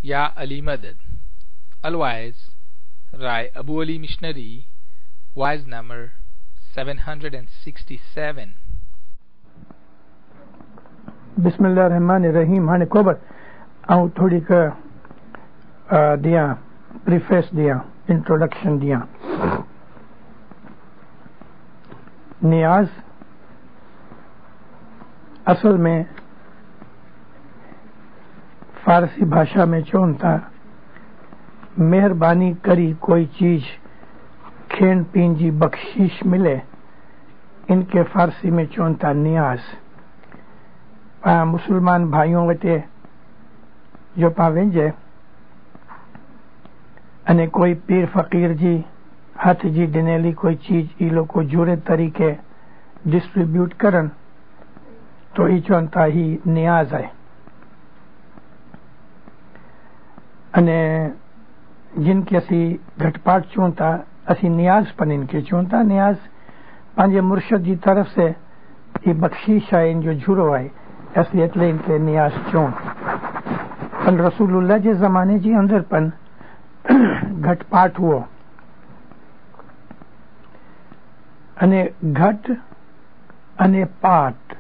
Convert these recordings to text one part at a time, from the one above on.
یا علی مدد. Otherwise, Rai Abu Ali Missionary, wise number 767. بسم اللہ الرحمن الرحیم. ہاں کوبر آؤں تھوڑی کا دیا پریفیس دیا انٹروڈکشن دیا. نیاز اصل میں فارسی بھاشا میں چون تھا مہربانی کری کوئی چیز کھین پین جی بخشش ملے. ان کے فارسی میں چون تھا نیاز. مسلمان بھائیوں وٹے جو پا وینجے انے کوئی پیر فقیر جی ہاتھ جی ڈنیلی کوئی چیز ای لوگ کو جوڑے طریقے ڈسٹریبیوٹ کرن تو ای چونتا ہی نیاز ہے. انے جن کے اسی گھٹ پاٹ چونتا اسی نیاز پن ان کے چونتا نیاز پانچے مرشد جی طرف سے یہ بخشیش ہے ان جو جھڑو ہے اصلی اطلے ان کے نیاز چون. پن رسول اللہ جے زمانے جی اندر پن گھٹ پاٹ ہو انے گھٹ انے پاٹ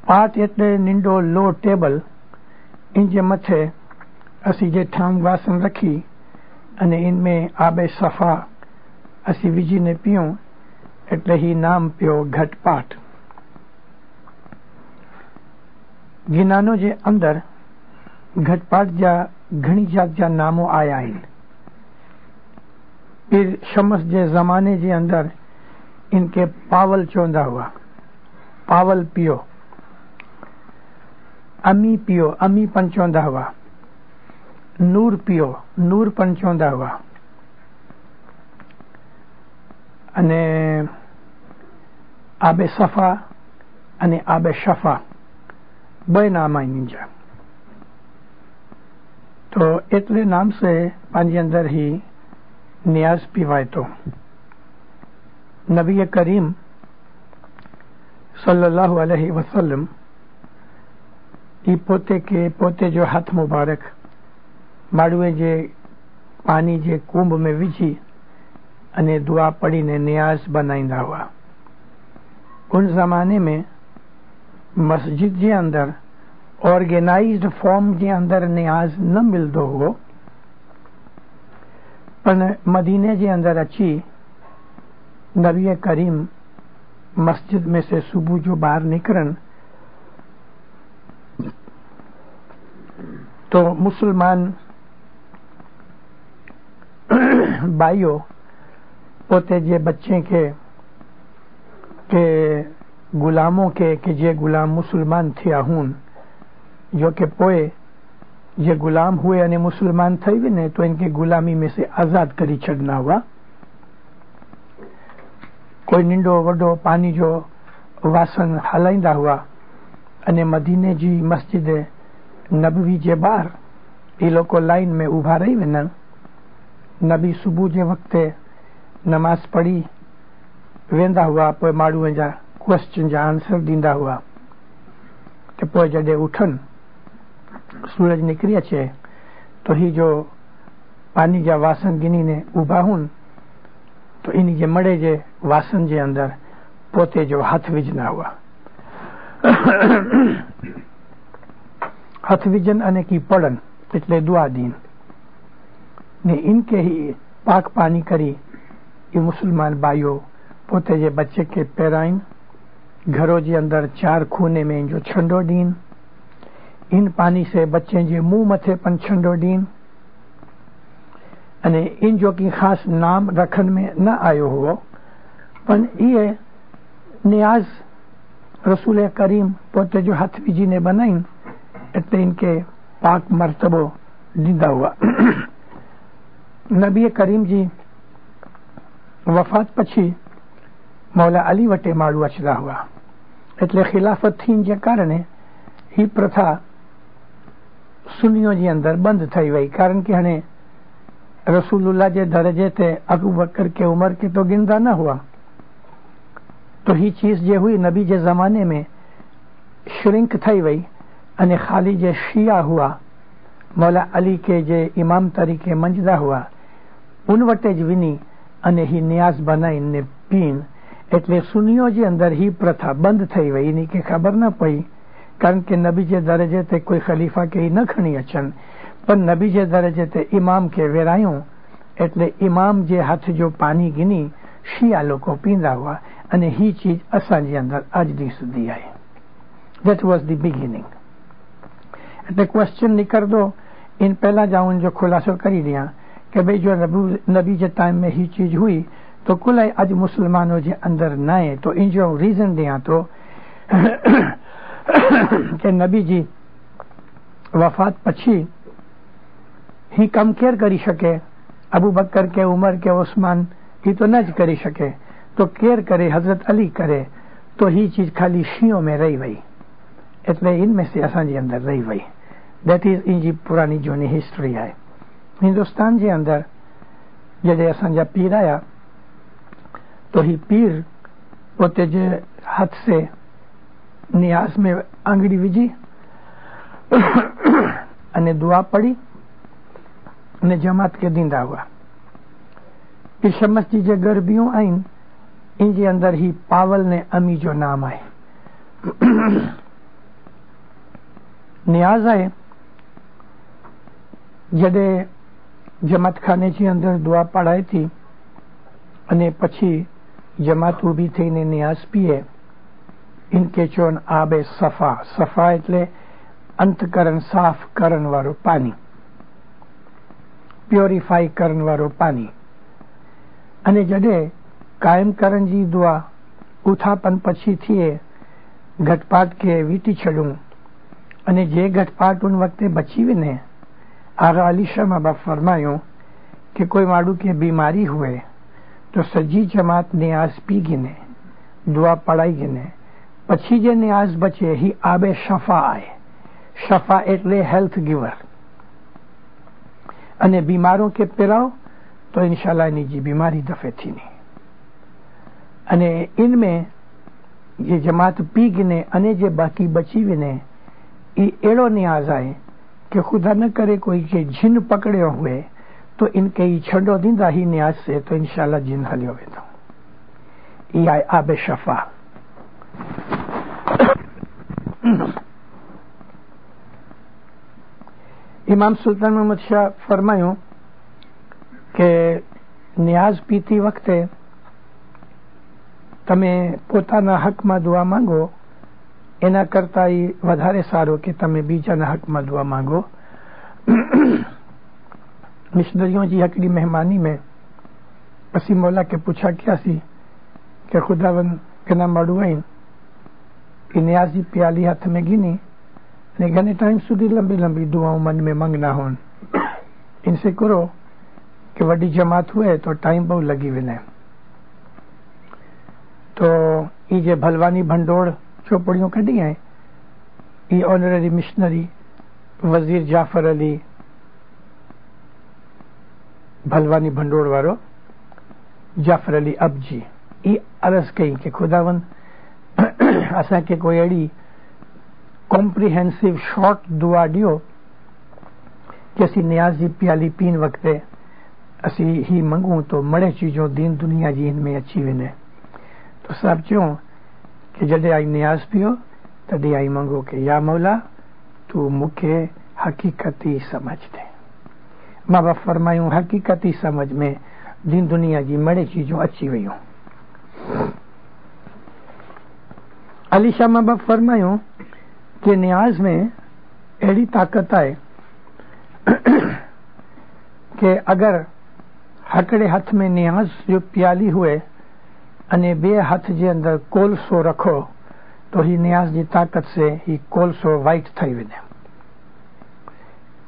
پاٹ اطلے ننڈو لو ٹیبل ان جے متھے اسی جے ٹھانگ واسن رکھی انے ان میں آب صفا اسی وجی نے پیوں اٹلے ہی نام پیو گھٹ پاٹ. گنانو جے اندر گھٹ پاٹ جا گھنی جات جا نامو آیا ہے. پھر شمس جے زمانے جے اندر ان کے پاول چوندا ہوا پاول پیو. امی پیو امی پن چوندا ہوا. نور پیو نور پن چوندا ہوا. انے آب صفا انے آب شفا بے نام آئی نجا. تو اتلے نام سے پانچ اندر ہی نیاز پیوائے. تو نبی کریم صلی اللہ علیہ وسلم ای پوتے کے پوتے جو ہاتھ مبارک ماڑوے جے پانی جے کنب میں وجھی انے دعا پڑی نے نیاز بنائندہ ہوا. ان زمانے میں مسجد جے اندر آرگینائزڈ فارم جے اندر نیاز نہ ملدو ہو. پن مدینے جے اندر اچھی نبی کریم مسجد میں سے صبح جو باہر نکرن تو مسلمان بھائیوں پوتے جے بچے کے غلاموں کے کہ جے غلام مسلمان تھیا ہون جو کہ پوئے یہ غلام ہوئے یعنی مسلمان تھے بھی نہیں تو ان کے غلامی میں سے آزاد کری چھڑنا ہوا. کوئی ننڈو وڈو پانی جو واسن ہلائندہ ہوا انے مدینے جی مسجد نبوی جے باہر ای لوگ کو لائن میں ابھا رہی وینن. نبی صبح جے وقت نماز پڑھی ویندا ہوا پوئے ماڑو جا کوشچن جا آنسر دیندا ہوا کہ پوئے جڈے اٹھن سورج نکری اچے تو ہی جو پانی جا واسن گنی نے ابھا ہون تو انہی جے مڑے جے واسن جے اندر پوتے جو ہاتھ وجنا ہوا. ہاتھ وجن انے کی پڑن اتلے دعا دین نے ان کے ہی پاک پانی کری. یہ مسلمان بھائیوں پوتے جے بچے کے پیرائن گھروں جے اندر چار خونے میں جو چھنڈو دین ان پانی سے بچے جے منہ متھے پن چھنڈو دین انے ان جو کی خاص نام رکھن میں نہ آئے ہو پن یہ نیاز رسول کریم پوتے جو ہاتھ وجی نے بنائیں اتنے ان کے پاک مرتبہ دیندہ ہوا. نبی کریم جی وفات پچھی مولا علی وٹے ماڑو اچدا ہوا اتلے خلافت تھین جے کارنے ہی پرتھا سنیوں جی اندر بند تھئی وئی کارن کہ ہنے رسول اللہ جے درجے تے ابو بکر کے عمر کے تو گندا نہ ہوا تو ہی چیز جے ہوئی نبی جے زمانے میں شرنک تھئی وئی انے خالی جے شیعہ ہوا मौला अली के जे इमाम तरीके मंजदा हुआ उन वटे ज विनी अने ही नियाज बनाईने पीन એટલે સુનીઓ જે અંદર ही प्रथा बंद થઈ वई इनी के खबर न पई कारण के नबी जे दर्जे ते कोई खलीफा के न खणी अचन पर नबी जे दर्जे ते इमाम के वेरायूं એટલે इमाम जे हाथ जो पानी गिनी शिया लोको पींदा हुआ अने ही चीज असां जे अंदर अज दी सुधी है. That was the beginning. એટલે क्वेश्चन निकरदो इन पहला जाऊन जो खुलासो करी दिया कि भाई जो नबी जे टाइम में ही चीज हुई तो कुल आज मुसलमानों के अंदर न है तो इन जो रीजन दिया तो कि नबी जी वफात पछी ही कम केर करी सके अबू बकर के उमर के उस्मान ही तो न करी सके तो केर करे हजरत अली करे तो ही चीज खाली शियों में रही वही એટલે इनमें से असांजे अंदर रही वही. दैट इज इन जी पुरानी जूनी हिस्ट्री है. हिंदुस्तान जे अंदर जॾहिं असांजा पीर आया तो ही पीर उते जे हाथ से नियाज में आंगड़ी विझी अने दुआ पढ़ी अने जमात के दींदा हुआ. पीर शमस जी जे गरबियूं आहिनि इन जे अंदर ही पावल ने अमी जो नाम है. नियाज है जॾहिं जमात खाने जे अंदर दुआ पढ़ाए थी अने पछी जमात उभी थईने नियाज पीए इनके चोन आबे सफा. सफा એટલે अंतकरण साफ करण वारो पानी प्योरीफाई करण वारो पानी अने जॾहिं कायम करण जी दुआ उथापन पछी थिए घटपाट के वीटी छॾूं अने जे घटपाट उन वक़्ते बची वञे आरा अली शाह मां बाप फरमायो कि कोई माण्हू के बीमारी हुए तो सजी जमात नियाज पी गिने दुआ पढ़ाई गिने पछी जे नियाज बचे ही आबे शफा आए. शफा એટલે हेल्थ गिवर अने बीमारों के पिराओ तो इंशाल्लाह इनी जी बीमारी दफे थी नहीं. अने इनमें ये जमात पी गिने अने जे बाकी बची वने ई एड़ो नियाज आए कि खुदा न करे कोई के जिन पकड़ियो हुए तो इनके ही छड़ो दींदा ही नियाज से तो इंशाल्लाह जिन हलियो वेंदो. ई आए आबे शफा. इमाम सुल्तान मोहम्मद शाह फरमायो કે નિયાઝ પીતી વખતે તમે પોતાના હકમાં દુઆ માંગો એના કરતા વધારે સારું કે તમે બીજાના હકમાં દુઆ માંગો. मिशनरियों जी हिकिड़ी मेहमानी में असी मौला के पुछा कयासीं कि खुदावन घणा माण्हू आहिनि कि नियाज़ जी प्याली हथ में गिनी अने घणे टाइम सुधी लंबी लंबी दुआऊं मन में मंगना होन. इनसे करो कि वड्डी जमात हुए तो टाइम बहुत लगी वने. तो ये जे भलवानी भंडोड़ चौपड़ियों कढी हैं ये ऑनररी मिशनरी वजीर जाफर अली भलवानी भंडोड़ वारो जाफर अली अबजी ये अर्ज कई कि खुदावन असा के कोई अड़ी कॉम्प्रिहेंसिव शॉर्ट दुआ दियो कि असी नियाज जी प्याली पीन वक्ते असी ही मंगू तो मड़े चीजों दीन दुनिया जी इनमें अची वने. तो सब चो कि जॾहिं आई नियाज पियो तॾहिं आई मंगो कि या मौला तू मूंखे हकीकती समझ दे. मां बाप फरमायूं हकीकती समझ में दीन दुनिया जी मड़े चीजों अची वयूं. अली शाह मां बाप फरमायूं कि नियाज में अहिड़ी ताक़त आहे कि अगर हकड़े हाथ में नियाज जो प्याली हुए अने बे हाथ जे अंदर कोलसो रखो तो ही नियाज की ताकत से ही कोलसो वाइट थी वने.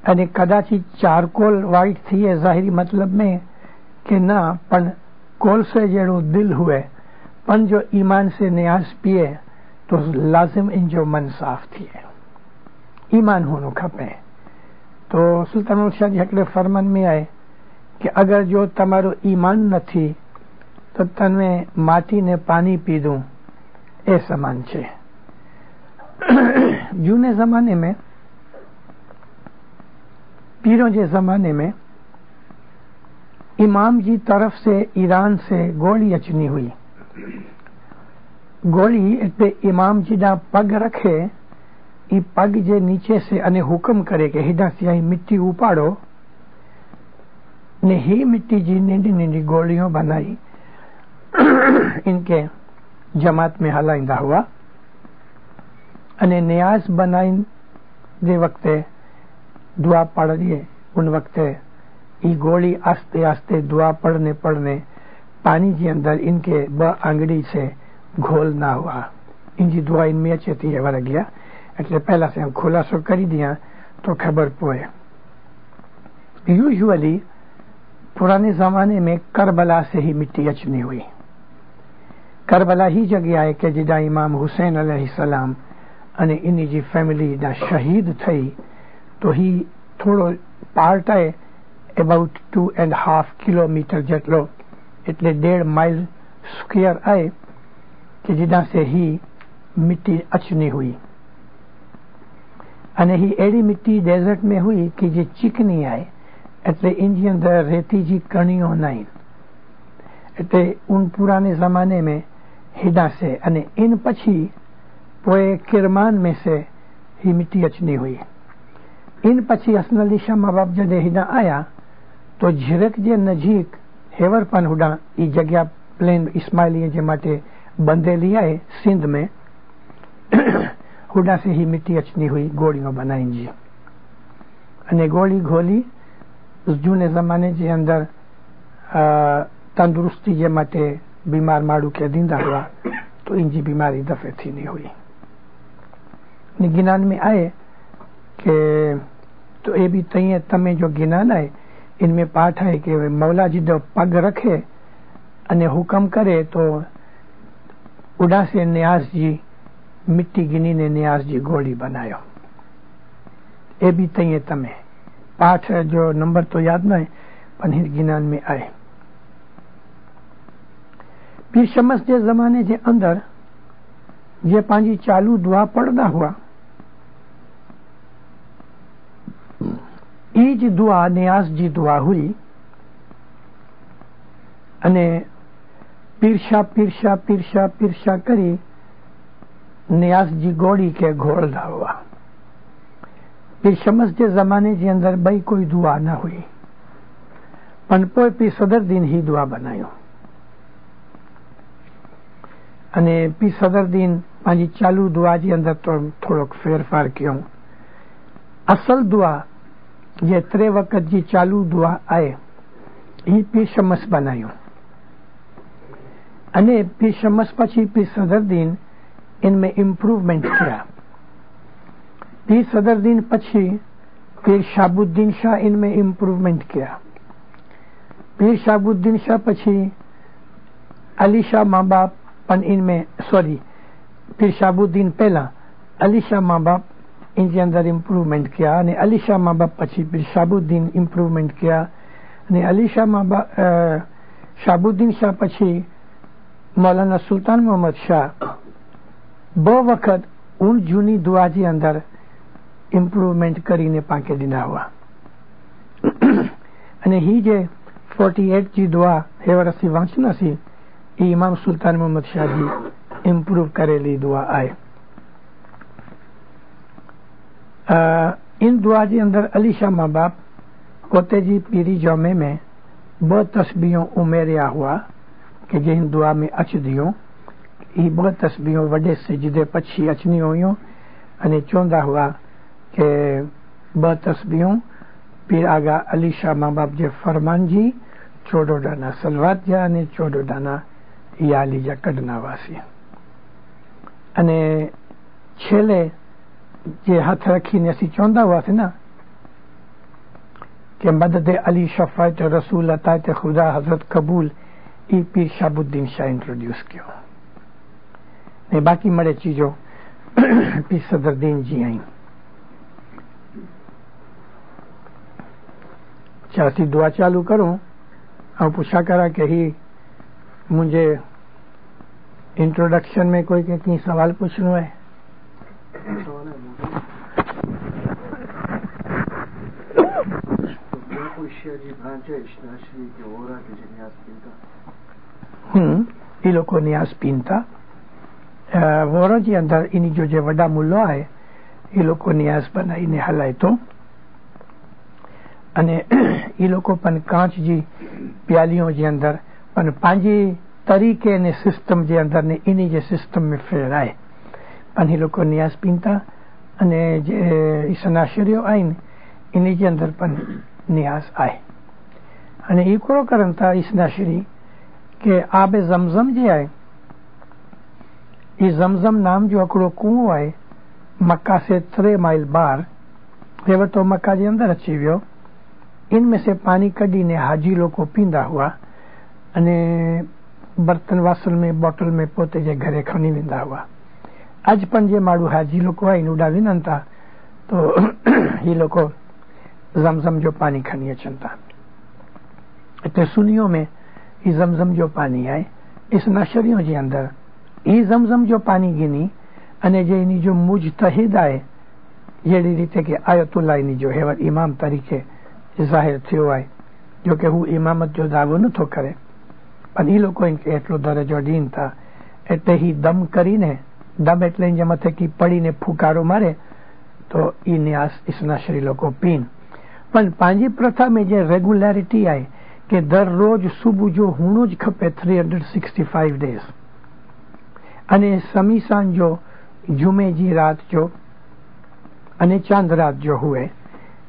अने कदाची चारकोल वाइट थी ज़ाहिरी मतलब में कि ना पण कोलसे जड़ो दिल हुए पन जो ईमान से नियाज पिए तो लाजिम इन जो मन साफ थिए ईमान होनो खपे. तो सुल्तान शाह जी हकड़े फरमान में आए कि अगर जो तमारो ईमान न थी तो तने माटी ने पानी पी दूं ए समान छे. जूने जमाने में पीरों के ज़माने में इमाम जी तरफ से ईरान से गोली अचनी हुई। गोली એટલે इमाम जी दा पग रखे, ई पग जे नीचे से अने हुक्म करे कि हिडा सियाई मिट्टी उपाड़ो ने ही मिट्टी जी नंढी नंढी गोलियों बनाई इनके जमात में हलाइंदा हुआ अने नियाज बनाई जे वक्ते दुआ पढ़ दिए। उन वक्ते ये गोली आस्ते आस्ते दुआ पढ़ने पढ़ने पानी के अंदर इनके ब आंगड़ी से घोल ना हुआ। इनकी दुआ इनमें अच्छी थी वर गया એટલે पहला से हम खुलासो કરી दिया तो खबर पोए। यूजुअली पुराने जमाने में करबला से ही मिट्टी अचनी हुई। करबला ही जगह है कि जिदा इमाम हुसैन अलैहिस्सलाम अने इनी जी फैमिली दा शहीद थई तो ही थोड़ो पार्ट है अबाउट 2.5 किलोमीटर जेटलो એટલે 1.5 माइल स्क्वायर है कि जिदा से ही मिट्टी अचनी हुई अने ही एड़ी मिट्टी डेजर्ट में हुई कि जे चिकनी आए એટલે इनके अंदर रेती जी कणियों नहीं। એટલે उन पुराने जमाने में हिडा से अने इन पछी पोए किरमान में से ही मिट्टी अचनी हुई। इन पछी असनली शाह माँ बाप जदे हिडा आया तो झिरक जे नजीक हेवरपन हुडा ई जगह प्लेन इस्माइली जे माटे बंधेली है सिंध में हुडा से ही मिट्टी अचनी हुई गोलियों बनाई जी अने गोली घोली जूने जमाने के अंदर तंदुरुस्ती के माटे बीमार माड़ू के दींदा हुआ तो इनकी बीमारी दफे थी नहीं हुई। गिनान में आए कि तो ये भी तय तमें जो गिनान है इनमें पाठ है कि मौला जी जो पग रखे अने हुक्म करे तो उड़ा से न्याज जी मिट्टी गिनी ने न्याज जी गोली बनायो। ये भी तय तमें पाठ जो नंबर तो याद ना है पर गिनान में आए। पीर शमस के जमाने के अंदर जे पांजी चालू दुआ पढ़दा हुआ ईज दुआ नियाज जी दुआ हुई अने पीरशा पीरशा पीरशा पीरशा करी नियाज जी गोड़ी के घोलदा हुआ। पीर शमस के जमाने के अंदर बई कोई दुआ न हुई पनपोए पीर सदर दिन ही दुआ बनायो अने पीर सदर दिन पांजी चालू दुआ के अंदर तो थोड़ो फेरफार कियो। असल दुआ ये 3 वक्त की चालू दुआ आए ही पीर शमस बनायो अने पीर शमस पछी पीर सदर दिन इनमें इम्प्रूवमेंट किया। पीर सदर दिन पछी पीर शाबुद्दीन शाह इनमें इम्प्रूवमेंट किया। पीर शाबुद्दीन शाह पछी अली शाह माँ बाप पन इनमें सॉरी पीर शाबुद्दीन पहला अली शाह माँ बाप इनके अंदर इम्प्रूवमेंट किया ने अली शाह माँ बाप पछी पीर शाबुद्दीन इम्प्रूवमेंट किया ने अली शाह माँ बाप शाबुद्दीन शाह पछी मौलाना सुल्तान मोहम्मद शाह बो वक्त उन जूनी दुआ के अंदर इम्प्रूवमेंट करीने पाके दिना हुआ अने ही जे 48 की दुआ हेवर असी वांचना सी इमाम सुल्तान मोहम्मद शाह जी इम्प्रूव करेली दुआ आए। इन दुआ के अंदर अली शाह माँ बाप कोते जी पीरी जौमे में 2 तस्बीहों उमेरिया हुआ कि जिन दुआ में अच दियो ये 2 तस्बीहों वडे सजदे पछी अचनी हुई अने चौंदा हुआ कि 2 तस्बीहों पीर आगा अली शाह माँ बाप जे फरमान जी 14 दाना सलवात जा अने 14 दाना याली जा कढना वासी अने छेले जे हाथ रखी ने असी चौंदा हुआ थे ना कि मदद अली शफायत रसूल अतायत खुदा हजरत कबूल ई पीर शाबुद्दीन शाह इंट्रोड्यूस किया ने बाकी मड़े चीजों पीर सदरदीन जी आई। चासी दुआ चालू करूं और पूछा करा कि ही मुझे इंट्रोडक्शन में कोई के सवाल पूछनो है। એ લોકો ન્યાસ પીનતા વોરાજી અંદર એની જો જે વડા મુલ્લો આવે એ લોકો ન્યાસ બનાવીને હલાયતો અને એ લોકો પણ કાંચજી પ્યાલીઓ જે અંદર પણ પાંજી તરીકે ને સિસ્ટમ જે અંદર ને એની જે સિસ્ટમ में ફેરાય પણ એ લોકો ન્યાસ પીનતા અને જે ઈસનાશરીઓ આવીને એની જે અંદર પણ ન્યાસ આય અને એ કરો કરતા ઈસનાશરી કે આબે ઝમઝમ જે આય ये जमजम नाम जो अकड़ो कुओं है मक्का से 3 माइल बाहर ये तो मक्का के अंदर अची वियो इनमें से पानी कड़ी ने हाजी लोग को पींदा हुआ अने बर्तन वासन में बोतल में पोते जे घरे खणी वेंदा हुआ आज पण जे माड़ू हाजी लोग आई उड़ा विनंता तो ये लोग जमजम जो पानी खणी अचनता इतने सुनियों में ये जमजम जो पानी है इस नशरियों के अंदर ये जमजम जो पानी गिनी अने जे इनी जो मुजतहिद आए जेड़ी रीते के आयतुल्लाह इनी जो हेवर इमाम तरीके जाहिर थयो आए जो के हूँ इमामत जो दावो न थो करे पण ई लोको इनके एटलो दरजो दीनता एटले ही दम करीने दम एटले जे मथे की पड़ीने फुकारो मारे तो ई न्यास इसनाशरी लोको पीन पण पांजी प्रथा में जे रेगुलरिटी आए के दररोज सुबह जो हुणो ज खपे 365 डेज अने समी सांजो जुमे जी रात जो अने चांद रात जो हुए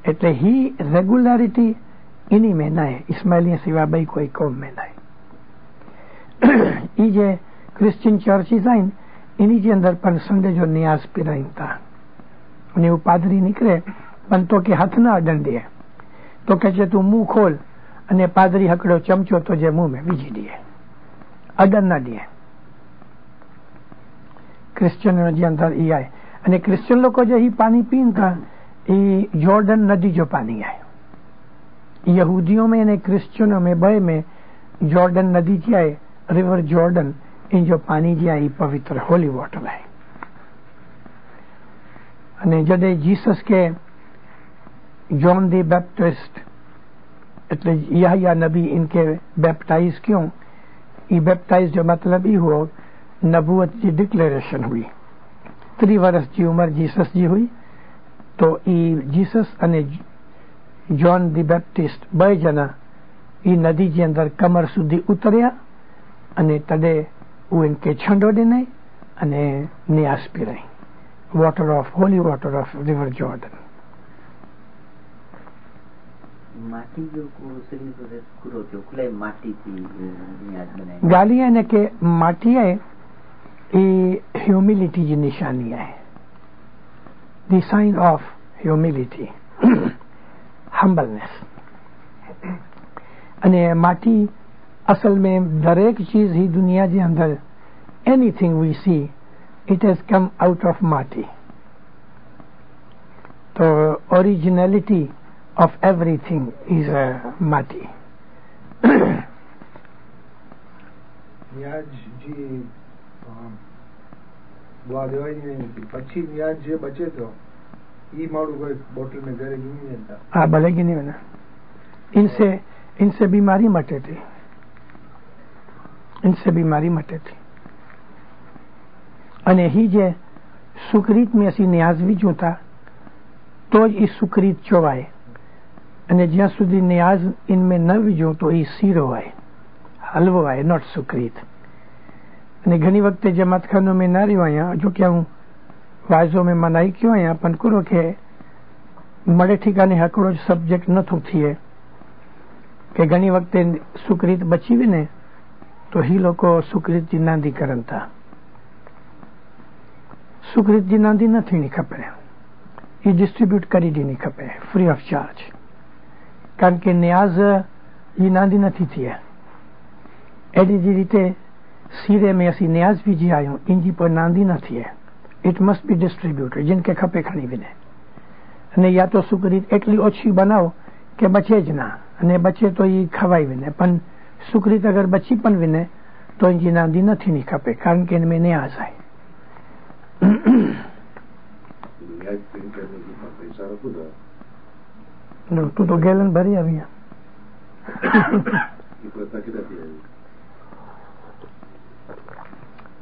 एटले ही रेगुलरिटी इन्हीं में ना है इस्माइलिया सिवा बई कोई कौम में ना है ई जे क्रिश्चियन चर्चिस आइन इन्हीं जे अंदर पण संडे जो न्यास पिराइता अने वो पादरी निकले पण तो के हाथ ना अडन दे तो कहे तू मुंह खोल अने पादरी हकड़ो चमचो तो जे मुंह में बीजी दिए अडन ना दिए क्रिश्चियन जे अंदर ई आए अने क्रिश्चियन लोग जो ही पानी पीन था ये जॉर्डन नदी जो पानी है यहूदियों में ने क्रिश्चियनों में बे में जॉर्डन नदी जी आए रिवर जॉर्डन इन जो पानी जी आई पवित्र होली वाटर है अने जडे जीसस के जॉन द बैप्टिस्ट એટલે यहया नबी इनके बैप्टाइज क्यों ये बैप्टाइज जो मतलब ही हुआ नबूवत की डिक्लेरेशन हुई 3 वर्ष की उम्र जीसस जी हुई तो ई जीसस अने जॉन द बैप्टिस्ट बे जना ई नदी के अंदर कमर सुधी उतरिया अने तडे वो इनके छंडो दिने अने न्यास पीराई water of holy water of river Jordan माटी जो को सिंह प्रोसेस करो जो कुले माटी थी न्यास बनाए गालियां ने के माटी है ये ह्यूमिलिटी की निशानी है the sign of humility humbleness अने माटी असल में दरेक चीज ही दुनिया के अंदर anything we see it has come out of mati तो originality of everything is mati ન્યાજ જી દવા દેવાય નહીં પછી ન્યાજ જે બચે તો ઈ મારું કોઈ બોટલ में ઘરે गिनी देता हाँ भले गिनी ना इनसे बीमारी मटे थी इनसे बीमारी मटे थी अने ही जे सुकृत में असी न्याज भी जोता तो ज ई सुकृत चोवाए અને જ્યાં સુધી ન્યાઝ इनमें न विझो तो ये सीरो है हलवो है नॉट सुकृत અને ઘણી વખતે જમાતખાનો में ना रह्यो आया जो कि हूँ वाइजो में मनाई क्यों आया पण करो के मड़े ठिकाने हकड़ो सब्जेक्ट न थो थिए के घणी वखते सुकृत बची भी ने तो ही लोग सुकृत जी नांदी करन था सुकृत जी नांदी न थी खपे ये डिस्ट्रीब्यूट करी दी खपे फ्री ऑफ चार्ज कारण के न्याज ये नांदी नहीं थी है एडी जी रीते सीरे में असी न्याज भी जी आयो इनकी पर नांदी न थी है इट मस्ट बी डिस्ट्रीब्यूटेड जिनके खपे खणी विने अने या तो सुकृत एटली ओછી बनाओ के बचे ज ना अने बचे तो ये खवाई विने पण सुकृत अगर बची पण विने तो इनकी नांदी न थी खपे कारण के इनमें न्याज है ન્યાજ પ્રિન્ટ કરને की पैसा रखो था नो तू तो गैलन भरी अभी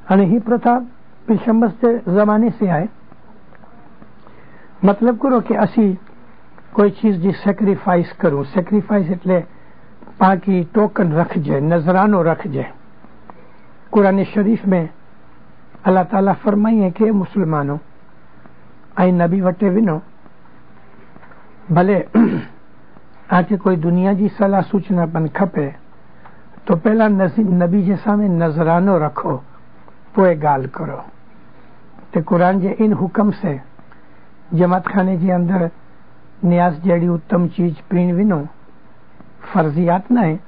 અને ही प्रथा पिशंबस के जमाने से है मतलब करो कि असी कोई चीज जी सेक्रीफाइस करूं सेक्रीफाइस एटले पाकी टोकन रख जाए नजरानो रख जाए कुरान शरीफ में अल्लाह ताला फरमाइए कि मुसलमानों आई नबी वटे विनो भले आके कोई दुनिया जी सलाह सूचना पन खपे तो पहला नबी जे सामे नजरानो रखो पोए गाल करो ते कुरान जे इन हुक्म से जमात खाने जे अंदर न्यास जड़ी उत्तम चीज पीण विनो फर्जियात न है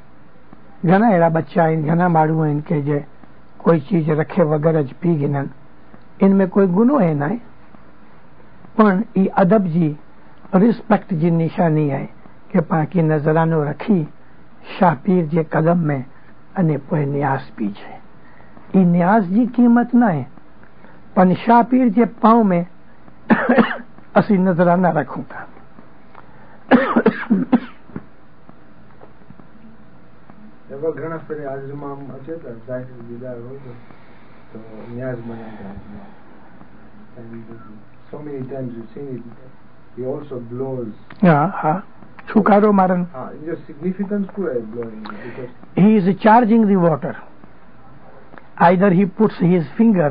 घना अड़ा बच्चा आहिनि घना माण्हू आहिनि के जे कोई चीज रखे वगैरह ज पी गिनन इनमें कोई गुनो है ना पण ई अदब जी रिस्पेक्ट जी निशानी है कि पाकी नजरानो रखी शाह पीर जे कदम में अने पोइ न्यास पीछे ई न्यास जी कीमत न है पण शाह पीर जे पाँव में असी नजराना रखूं था ઘણા ફેરે આજમાં છે તો જાહેર દીદાર હોય તો ન્યાઝ બનાવતા and so many times you've seen it he also blows હા છુકારો Maran the significance to it blowing because he is charging the water either he puts his finger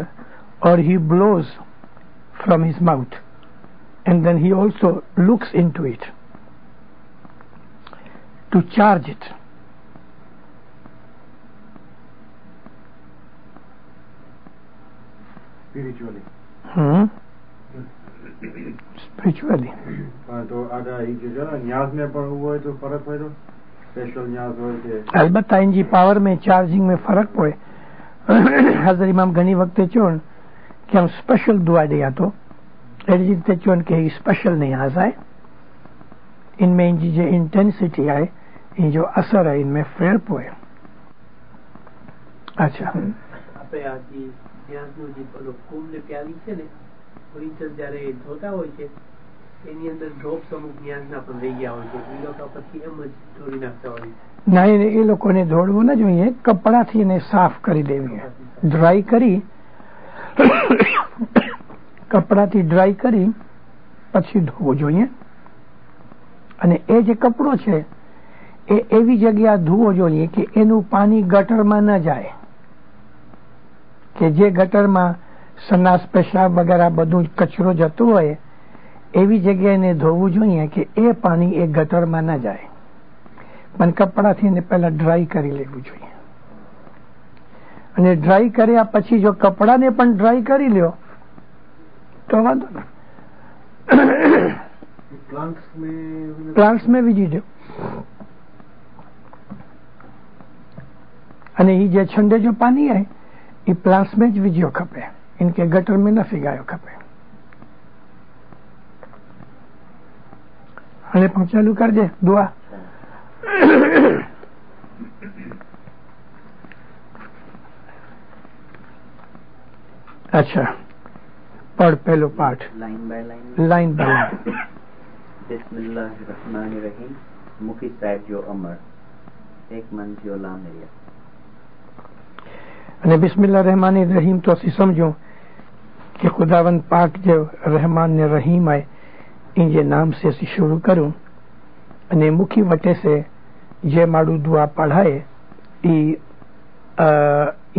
or he blows from his mouth and then he also looks into it to charge it spiritually spiritually तो आधा ही जो ना न्याज में पर हुआ है तो फर्क है तो स्पेशल न्याज हो के अलबत्ता इनजी पावर में चार्जिंग में फर्क पोए हजरत इमाम घनी वक्त चोन कि हम स्पेशल दुआ दिया तो एडी ते चोन के स्पेशल नहीं आ जाए इनमें इनजी जो इंटेंसिटी है इन जो असर है इनमें फेर पोए अच्छा આપણે આ જે ન્યાસનું જે પેલો કુંભ ને પ્યાલી છે ને ઓરિજિનલ જ્યારે ધોતા હોય છે એની અંદર ડ્રોપ્સ અમુક ન્યાસના પણ રહી ગયા હોય છે એ લોકો પછી એમ જ ધોરી નાખતા હોય છે नहीं એ લોકોને ધોળવું ન જોઈએ કપડાથી એને સાફ કરી દેવી ડ્રાય કરી કપડાથી ડ્રાય કરી પછી ધોવું જોઈએ અને એ જે કપડો છે એ એવી જગ્યા ધોવો જોઈએ કે એનું પાણી ગટરમાં ન જાય કે જે ગટરમાં સનાસ પેશાબ વગેરે બધું કચરો જતો હોય એવી જગ્યાએ એને ધોવું જોઈએ કે એ પાણી એ ગટરમાં ન જાય પણ કપડાથી એને પહેલા ડ્રાય કરી લેવું જોઈએ અને ડ્રાય કર્યા પછી જો કપડાને પણ ડ્રાય કરી લ્યો તો વાંધો નહીં પ્લાન્ટ્સ में विझी दो અને ये જે छंडे जो पानी है ये प्लांट्स में ज विझियो खपे इनके गटर में न फिगायो खपे हाणे पण चालू कर दे दुआ अच्छा पढ़ पहलो पाठ लाइन बाय लाइन बिस्मिल्लाहिर्रहमानिर्रहीम मुखी साहिब जो अमर एक मन जो लामेरिया અને બિસ્મિલ્લાહ रहमान रहीम तो असी समझो कि खुदावंद पाक जो रहमान ने रहीम है इन जे नाम से असी शुरू करूं અને મુખી વટે से જે માડું दुआ पढ़ाए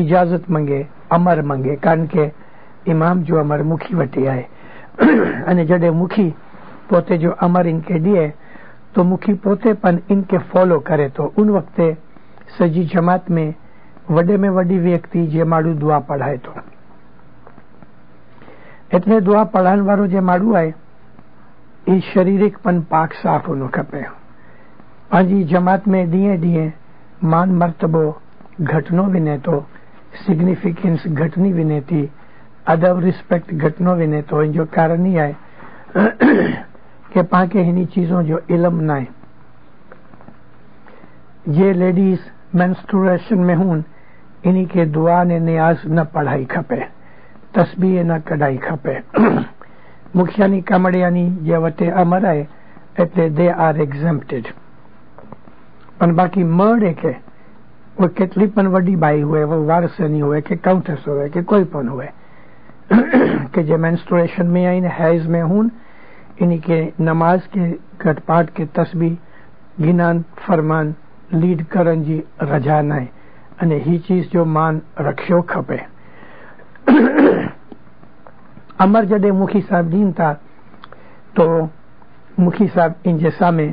इजाजत मंगे अमर मंगे कारण के इमाम जो अमर मुखी वटे आए અને जडे मुखी पोते जो अमर इनके दिए तो मुखी पोते पन इनके फॉलो करे तो उन वक्ते सजी जमात में वडे में वडी व्यक्ति जे माड़ू दुआ पढ़ाए तो एटले दुआ पढ़ाण वारो जे माड़ू आए ई शारीरिक पन पाक साफ होनो खपे पांजी जमात में दिए दिए मान मर्तबो घटनो विने तो सिग्निफिकेंस घटनी विने थी अदब रिस्पेक्ट घटनो विने तो इन जो कारण ही आए के पाके इन्हीं चीजों जो इल्म ना है जे लेडीज मेंस्ट्रुएशन में हूं इन्हीं के दुआ ने नियाज न पढ़ाई खपे तस्बीह न कढ़ाई खपे मुखियानी कमड़ियानी जे वटे अमर है एटले दे आर एग्जेम्प्टेड પણ બાકી મળે કે કેટલી પણ વડી બાઈ હોય, વારસની હોય કે કાઉન્ટેસ હોય કે કોઈ પણ હોય کہ جو menstruation میں آئین حیض میں ہون انہی کے نماز کے گھٹ پاٹ کے تسبیح گنان فرمان لیڈ کرن جی رجا نائیں અને હી ચીજ જો માન રખ્યો ખપે. અમર જડે મુખી સાહેબ દીનતા તો મુખી સાહેબ ઇંજે સામે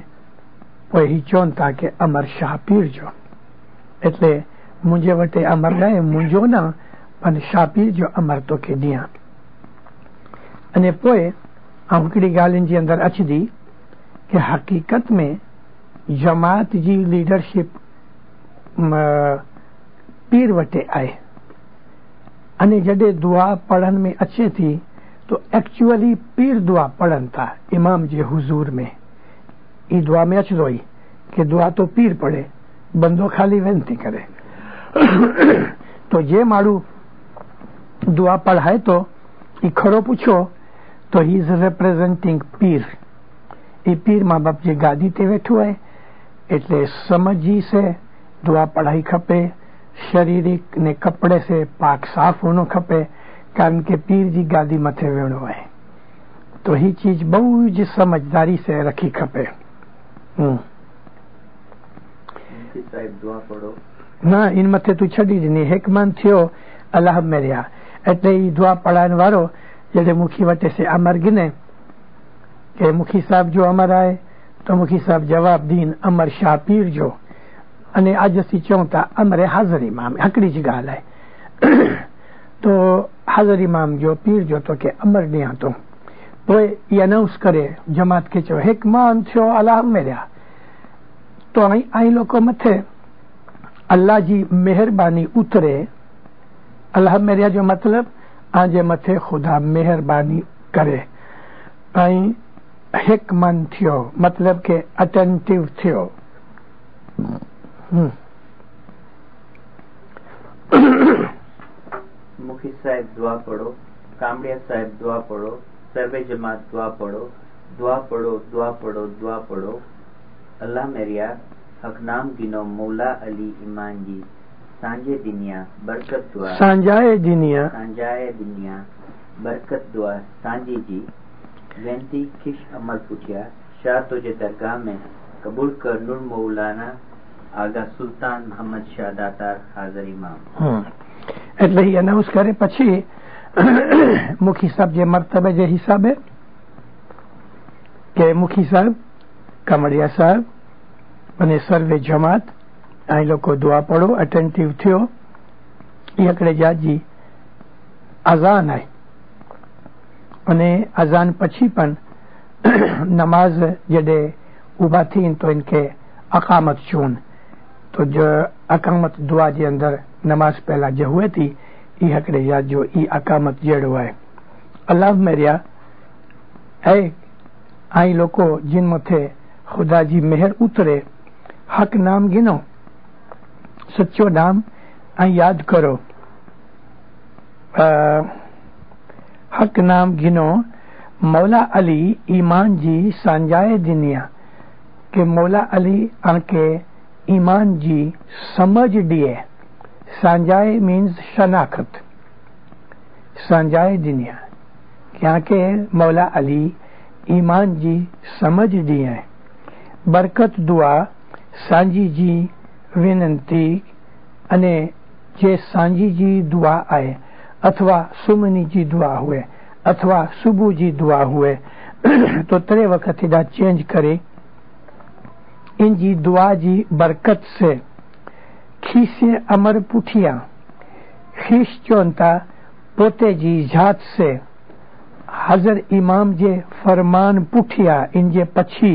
હી ચોનતા કે અમર શાહ પીર જો એટલે મુંજે વટે અમર લાય મુંજો ના પણ શાહ પીર જો અમર તો કે દિયા. અને પોए આ हिकिड़ी ॻाल्हि जे अंदरि अचंदी कि हक़ीक़त में जमात जी लीडरशिप पीर वटे आहे अने जॾहिं दुआ पढ़ण में अचे थी तो एक्चुअली पीर दुआ पढ़न था इमाम जे हुजूर में. ई दुआ में अचंदो ई कि दुआ तो पीर पढ़े, बंदो खाली वेनती करे. तो जे माण्हू दुआ पढ़ाए तो ई खड़ो पूछो तो ही इज रिप्रेजेंटिंग पीर. ई पीर माँ बाप जे गादी ते वेठो है એટલે समझी से दुआ पढ़ाई खपे. शारीरिक ने कपड़े से पाक साफ होनो खपे कारण के पीर जी गादी मथे वेणो है. तो ही चीज बहु जी समझदारी से रखी खपे. दुआ पढ़ो ना इन मथे तू छड़ी ॾिनी हिकु मन थियो अल्लाह मेरिया એટલે ई दुआ पढ़ाइण वारो जॾहिं मुखी वटे से अमर गिने कि मुखी साहब जो अमर आहे तो मुखी साहब जवाब दीन अमर शाह पीर जो. अने अॼु असीं चऊं था अमर हाज़िर इमाम हिकिड़ी जी ॻाल्हि आहे. तो हाज़िर इमाम जो पीर जो तो के अमर ॾियां थो. पोइ इहा अनाउंस करे जमात खे चयो हिकु मान थियो अलाह मेरिया. तो आई लोको मथे अल्लाह जी मेहरबानी उतरे. अल्लाह मेरिया जो मतलब आजे मथे खुदा मेहरबानी करे. ऐं हिकु मन थियो मतलब के अटेंटिव थियो. मुखी साहब दुआ पढ़ो, कामड़िया साहब दुआ पढ़ो, सर्वे जमात दुआ पढ़ो, दुआ पढ़ो, दुआ पढ़ो, दुआ पढ़ो. अल्लाह मेरिया हक नाम गिनो मौला अली ईमान जी सांझे दुनिया बरकत दुआ सांझाए दुनिया बरकत दुआ सांझी जी वेंती खिश अमल पुछिया शाह तुझे दरगाह में कबूल कर नूर मौलाना आगा सुल्तान मोहम्मद शाह दातार हाज़िर इमाम. એટલે એ અનાઉન્સ કરે પછી મુખી સાહેબ જે મર્તબે જે હિસાબે કે મુખી સાહેબ કમડિયા સાહેબ અને સર્વે જમાત આ લોકો દુઆ પઢો અટેન્ટિવ થયો. એ અકડે જાજી અઝાન આય અને અઝાન પછી પણ નમાઝ જડે ઊભા થઈને તો ઇનકે અકામત ચૂન तो जो अकामत दुआ जे अंदर नमाज पहला जो हुए थी ई हकड़े याद जो ई अकामत जड़ो है. अल्लाह मेरिया ऐ आई लोको जिन मथे खुदा जी मेहर उतरे हक नाम गिनो सच्चो नाम आई याद करो. हक नाम गिनो मौला अली ईमान जी सांजाए दुनिया के मौला अली आके ईमान जी समझ दिए. सांजाए मीन्स शनाख्त. सांजाए दुनिया क्या के मौला अली ईमान जी समझ दिए. बरकत दुआ सांझी जी विनंती अने जे सांझी जी दुआ आए अथवा सुमनी जी दुआ हुए अथवा सुबह जी दुआ हुए तो 3 वक्त दा चेंज करे. इन जी दुआ जी बरकत से खीसे अमर पुठिया खीस चोनता पोते जी जात से हाज़िर इमाम जे फरमान पुठिया इन जे पछी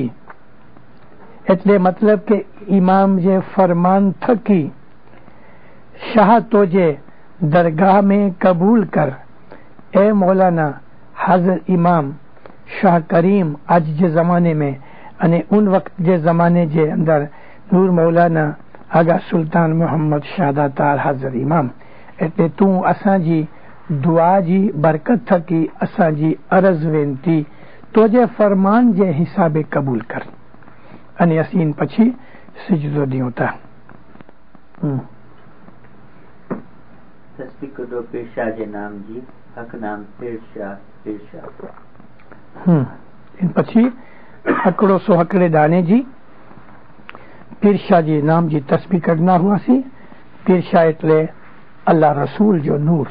એટલે मतलब के इमाम जे फरमान थकी शाह तो जे दरगाह में कबूल कर ए मौलाना हाज़िर इमाम शाह करीम आज जे जमाने में अने उन वक्त जे जमाने जे अंदर नूर मौलाना आगा सुल्तान मोहम्मद शाह दातार हाज़िर इमाम. एटले तू असा जी दुआ जी बरकत थकी असा जी अर्ज वेनती तो जे फरमान जे हिसाबे कबूल कर. अने असीन पछी سجدو دیوں تا. تسبیح کرو پیر شاہ جے نام جی حق نام پیر شاہ پیر شاہ. ان پچھی ہکڑو سو ہکڑے دانے جی پیر شاہ جی نام جی تسبیح کرنا ہوا سی. پیر شاہ اٹلے اللہ رسول جو نور.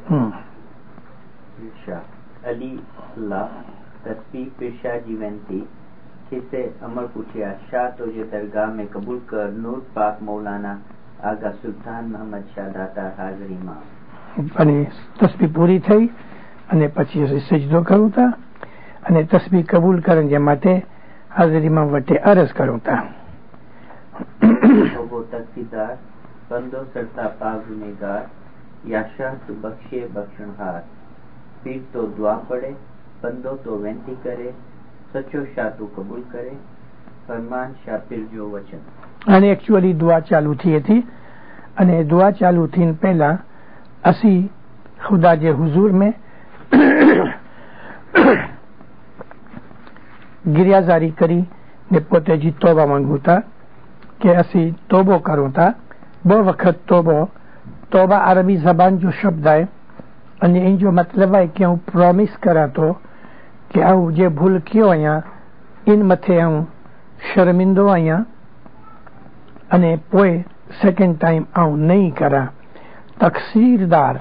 پیر شاہ علی اللہ تسبیح پیر شاہ جی وینتی کسے عمر پوچھیا شاہ تو جو درگاہ میں قبول کر نور پاک مولانا آگا سلطان محمد شاہ داتا حاضر امام. અને તસબીહ પૂરી થઈ અને પછી સજદો કરું તા અને તસબીહ કબૂલ ਕਰਨ જે માટે હાજર ઇમામ વટે અરજ કરું તા. وہ تقسیدار بندو سرتا پاک گنہگار یا شاہ تو بخشے بخشنہار. پیر تو دعا پڑے بندو تو وینتی کرے سچو شاہ تو قبول کرے فرمان شاہ پیر جو وچن. અને એકચ્યુઅલી દુઆ ચાલુ થઈ હતી અને દુઆ ચાલુ થઈને પહેલા અસી ખુદા જે હુઝુર में गिरियाजारी करी ने पोते जी तौबा मांगू था कि असी तौबो करूं था. बो वक्त तौबा अरबी जबान जो शब्द है અને એનો જો મતલબ है कि હું પ્રોમિસ કરા તો કે હું જે ભૂલ કયો અહીંયા ઇન મથે હું શર્મિંદો અહીંયા અને પોએ સેકન્ડ ટાઈમ હું નહીં કરા. તકસીરદાર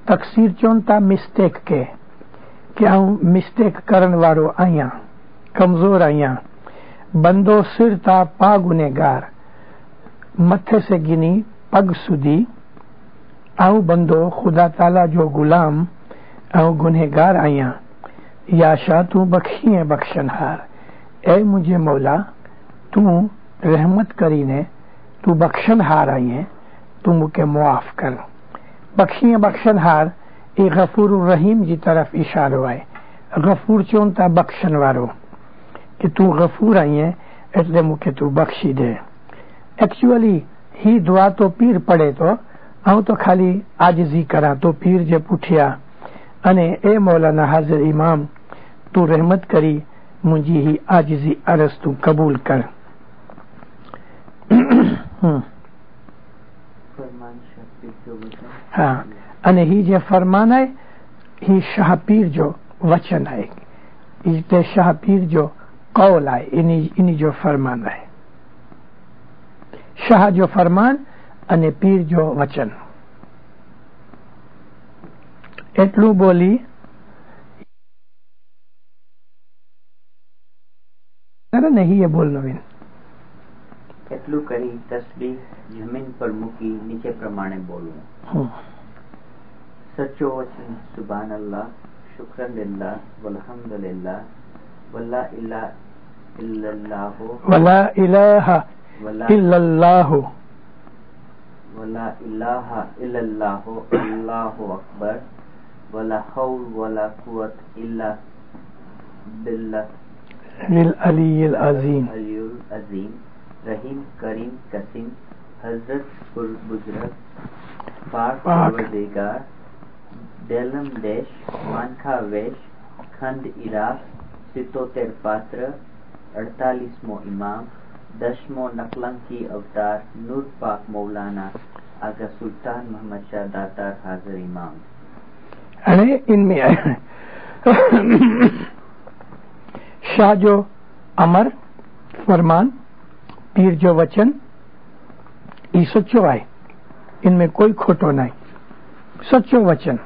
તકસીર ચોનતા મિસ્ટેક કે હું મિસ્ટેક કરણ વાળો અહીંયા કમજોર અહીંયા. બંદો સિરતા પા ગુનેગાર મથે સે ગીની પગ સુધી આવું બંદો ખુદા તાલા જો ગુલામ આવું ગુનેગાર અહીંયા. યા શાહ તું બક્ષીએ બક્ષનહાર. એ મુજે મૌલા તું रहमत કરીને તું બક્ષનહાર અહીંયા તું મુકે મુઆફ કર. બક્ષીએ બક્ષનહાર એ ગફૂર રહીમ જી તરફ ઇશારો है. ગફૂર ચોનતા બક્ષન વાળો કે તું ગફૂર અહીંયા એટલે મુકે તું બક્ષી દે. एक्चुअली ही दुआ तो पीर पड़े तो હું તો ખાલી આજીજી કરા તો પીર જે પૂછ્યા અને એ મૌલાના હાજર ઇમામ તું રહેમત કરી મુંજી હી આજીજી અરજ તું કબૂલ કર. હા અને હી જે ફરમાન હૈ હી શાહ પીર જો વચન હૈ. તે શાહ પીર જો કૌલ હૈ ઇની જો ફરમાન હૈ. શાહ જો ફરમાન અને પીર જો વચન. એટલું બોલી નહીં એ બોલ નવીન. એટલું કરી તસબીહ જમીન પર મૂકી નીચે પ્રમાણે બોલવું. સચો વચન સુભાન અલ્લાહ શુક્રન લિલ્લાહ વલહમદુલિલ્લાહ વલા ઇલાહા ઇલ્લલ્લાહ વલા ઇલાહા ઇલ્લલ્લાહ ولا الہ الا اللہ اللہ اکبر ولا حول ولا قوت الا باللہ العلی العظیم. العظیم. رحیم کریم قسیم حضرت بزرگ پاک پروردگار دیلم دیش مانکھا ویش کھند عراق ستوتر پاتر 48واں امام 10واں نقلنکی اوتار نور پاک مولانا آگا سلطان محمد شاہ داتار حاضر امام. અને ان میں શાહ જો અમર ફરમાન પીર જો વચન એ સચ્ચો આય. इनमें कोई खोटो नहीं. सच्चो वचन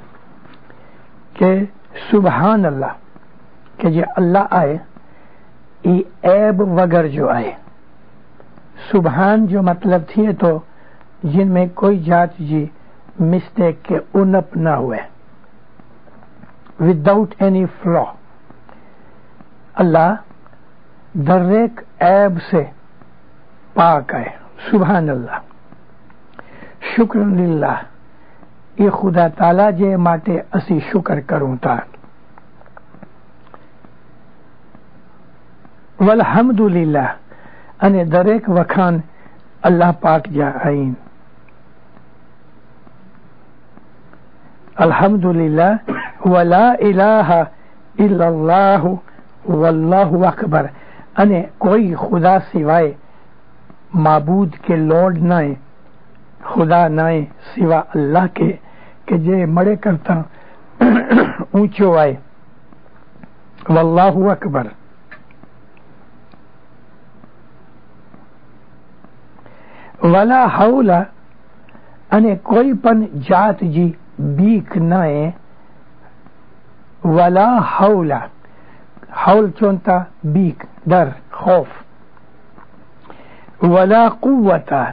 के सुबहान अल्लाह के जे अल्लाह आए ई ऐब वगर जो आए. सुबहान जो मतलब थिए तो जिनमें कोई जात जी मिस्टेक के उनप न हुए विदाउट एनी फ्लॉ. अल्लाह दरेक ऐब से पाक है. सुबहान अल्लाह. शुक्र लिल्लाह. ये खुदा ताला जे माटे असी शुक्र करूं था. वलहमदुलिल्लाह. અને દરેક વખાણ અલ્લાહ પાક જા આઈન. અલ્હમ્દુલિલ્લાહ વલા ઇલાહા ઇલ્લલ્લાહ વલ્લાહુ અકબર. અને કોઈ ખુદા સિવાય માબૂદ કે લોર્ડ નાય, ખુદા નાય સિવા અલ્લાહ કે જે મળે કરતા ઊંચો આય. વલ્લાહુ અકબર. વલા હૌલા અને કોઈ પણ જાતજી બીક નાય. વલા હૌલા, હૌલ ચોંતા બીક, ડર, ખૌફ. વલા કુવ્વતા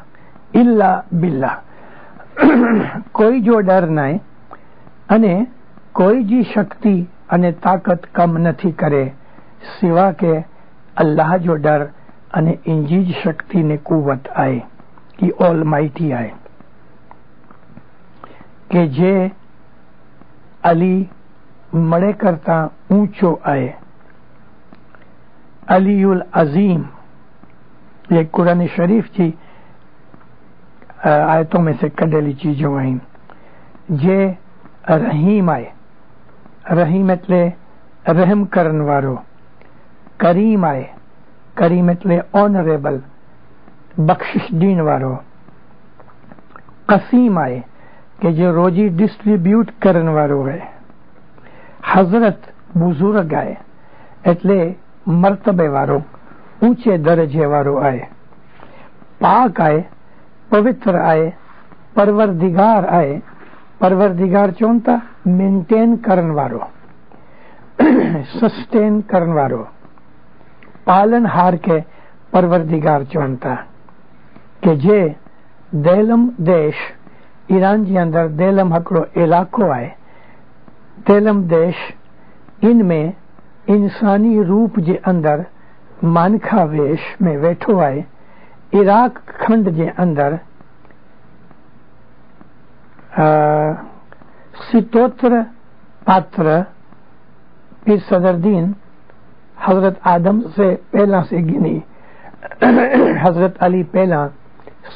ઇલ્લા બિલ્લાહ, કોઈ જો ડર નાય અને કોઈ જી શક્તિ અને તાકત કમ નથી કરે સિવા કે અલ્લાહ જો ડર અને ઇંજી જ શક્તિ ને કુવત આય, ઈ ઓલ માઇટી આય, કે જે અલી મળે કરતા ऊंचो आए. अलीउल अजीम, ये कुरान शरीफ की आयतों में से कडेली चीजों आईन. जे रहीम आए, रहीम એટલે रहम करन वारो. करीम आए, करीम એટલે ऑनरेबल, बख्शिश दीन वारो. कसीम आए કે જે રોજી ડિસ્ટ્રીબ્યુટ કરન વારો है. हजरत बुजुर्ग आए એટલે मर्तबे वारो, ऊंचे दर्जे वारो आए. पाक आए, पवित्र आए. परवरदिगार आए, परवरदिगार चोंता मेंटेन करन वारो, सस्टेन करन वारो. पालन हार के परवरदिगार चोंता के जे देलम देश, ईरान जे अंदर देलम हकड़ो इलाको आए. तेलम देश, इनमें इंसानी रूप जे अंदर मानखा वेश में वेठो आए. इराक खंड जे अंदर सितोत्र पात्र पीर सदरदीन हजरत आदम से पहला से गिनी हजरत अली पहला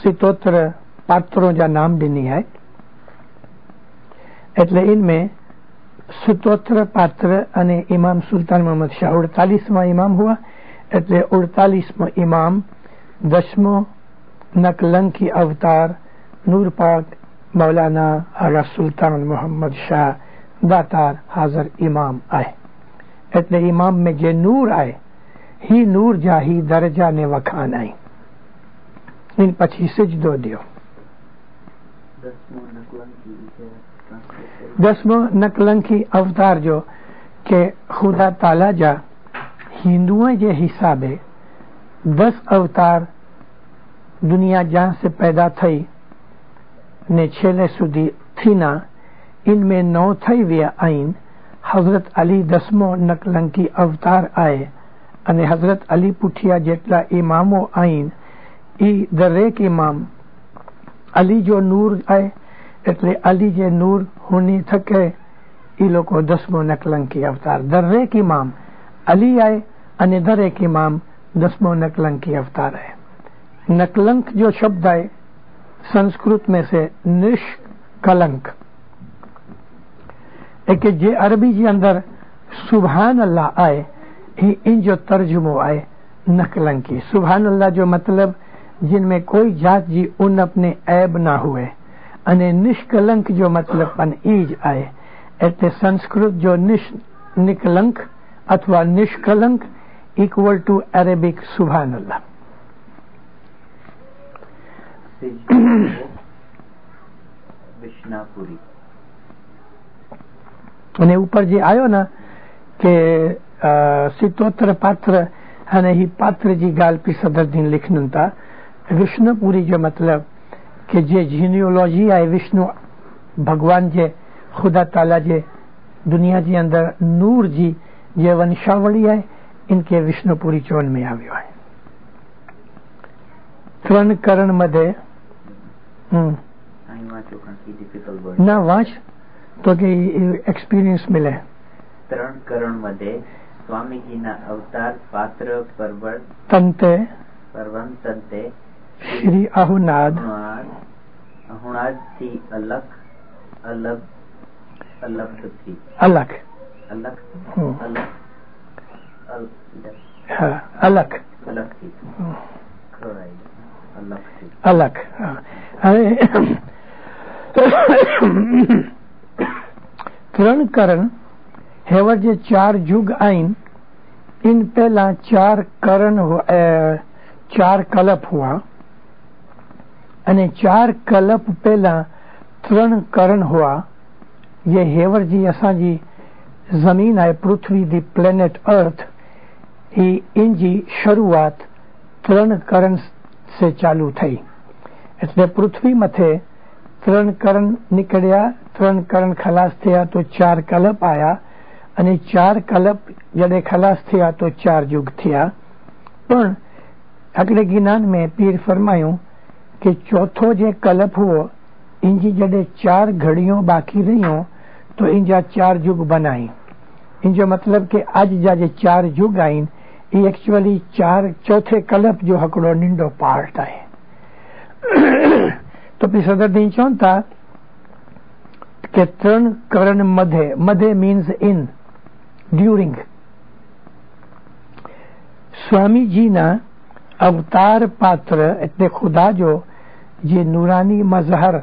सितोत्र पात्रों जा नाम दिनी है. એટલે इनमें सुतोत्र पात्र अने इमाम सुल्तान मोहम्मद शाह 48वां इमाम हुआ. એટલે 48वां इमाम 10मो नकलंकी अवतार नूर पाक मौलाना आगा सुल्तान मोहम्मद शाह दातार हाजर इमाम आए. એટલે इमाम में जे नूर आए ही नूर जाही दर्जा ने वखान आई. इन पछी सिजदो दियो. 10मो नकलंकी अवतार जो के खुदा ताला जा हिंदुओं जे हिसाबे 10 अवतार दुनिया जहां से पैदा थई ने छेले सुधी थीना, इनमें 9 थई विया आइन. हजरत अली 10मो नकलंकी अवतार आए अने हजरत अली पुठिया जेटला इमामो आइन. ई दरेक इमाम अली जो नूर आए એટલે અલી જે નૂર હોની થકે એ લોકો 10મો નકલંકી અવતાર. દરેક ઇમામ અલી આए અને દરેક ઇમામ 10મો નકલંકી અવતાર है. नकलंक जो शब्द है संस्कृत में से निष्कलंक, एक जे अरबी जे अंदर सुभान अल्लाह आए ही इन जो तर्जुमो आए नकलंकी. सुभान अल्लाह जो मतलब जिनमें कोई जात जी उन अपने ऐब ना हुए, અને નિષ્કલંક जो मतलब अनईज आए. એટલે संस्कृत जो निकलंक अथवा निष्कलंक इक्वल टू अरेबिक सुभान अल्लाह. विष्णापुरी અને ઉપર જે આયો ना કે सितोत्र पात्र અને ही पात्र जी गाल पी सदरदीन लिखन था. विष्णुपुरी जो मतलब કે જે જીનિયોલોજી आए विष्णु भगवान जे खुदा ताला जे दुनिया जे अंदर नूर जी जे वंशावली है इनके विष्णुपुरी चोन में આવ્યો है. 3 करण मध्ये ना वाच तो के एक्सपीरियंस मिले. 3 करण मध्ये स्वामी जी ना अवतार पात्र परवर तंते परवंतंते श्री अहुनाद अहुनाद थी अलग अलग अलग थी अलग अलग अलग अलख अलग थी Correct. अलग थी अलख ત્રણ કરણ હેવર જે ચાર યુગ આઈન इन पहला चार कलप हुआ अने चार कलप पहला त्रण करण हुआ ये हेवर जी असांजी जमीन है पृथ्वी दी प्लेनेट अर्थ इन जी शुरुआत त्रण करण से चालू थई एटले पृथ्वी मथे त्रण करण निकळ्या त्रण करण खलास थया तो चार कलप आया અને ચાર કલપ જડે ખલાસ થયા તો ચાર યુગ થયા પણ આગળ જ્ઞાન में पीर फरमायूं कि चौथो जे कलप हुओ इंजी जडे चार घड़ियों बाकी रहियो तो इंजा चार युग बनाई इंजो मतलब कि आज जा जे चार युग आइन ये एक्चुअली चार चौथे कलप जो हकड़ो निंडो पार्ट है तो पी सदर दिन चौथा के त्रण करण मधे मधे means in during Swami ji ना अवतार पात्र एटले खुदा जो जे नूरानी मजहर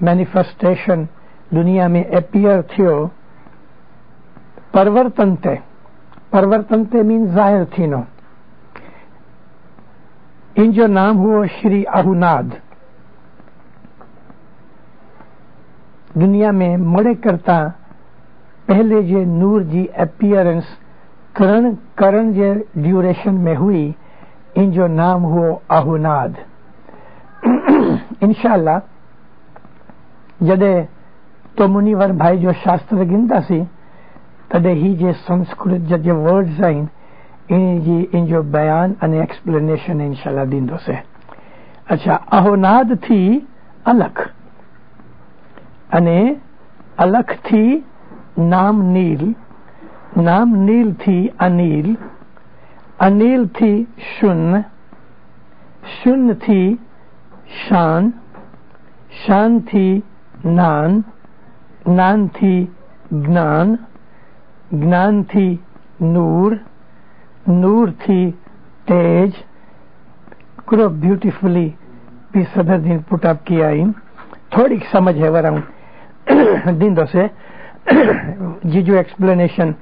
मैनिफेस्टेशन दुनिया में एपियर थियो परिवर्तन ते मीन जाहिर थीनो इन जो नाम हुआ श्री अहुनाद दुनिया में मड़े करता पहले जे नूर जी एपियरेंस करण जे ड्यूरेशन में हुई इन जो नाम हुओ अहुनाद इंशाल्लाह जडे तो मुनिवर भाई जो शास्त्र गिनतासी तडे ही जे संस्कृत जे वर्ड्स आइन इन जो बयान अने एक्सप्लेनेशन इंशाल्लाह दींदो से अच्छा अहुनाद थी अलख अने अलख थी नाम नील थी अनिल थी शून्य थी शान थी नान थी ज्ञान थी नूर थी तेज करो ब्यूटीफुली भी सदर दिन पुट अप किया इन थोड़ी समझ है वराऊं दिन दो से जी जो एक्सप्लेनेशन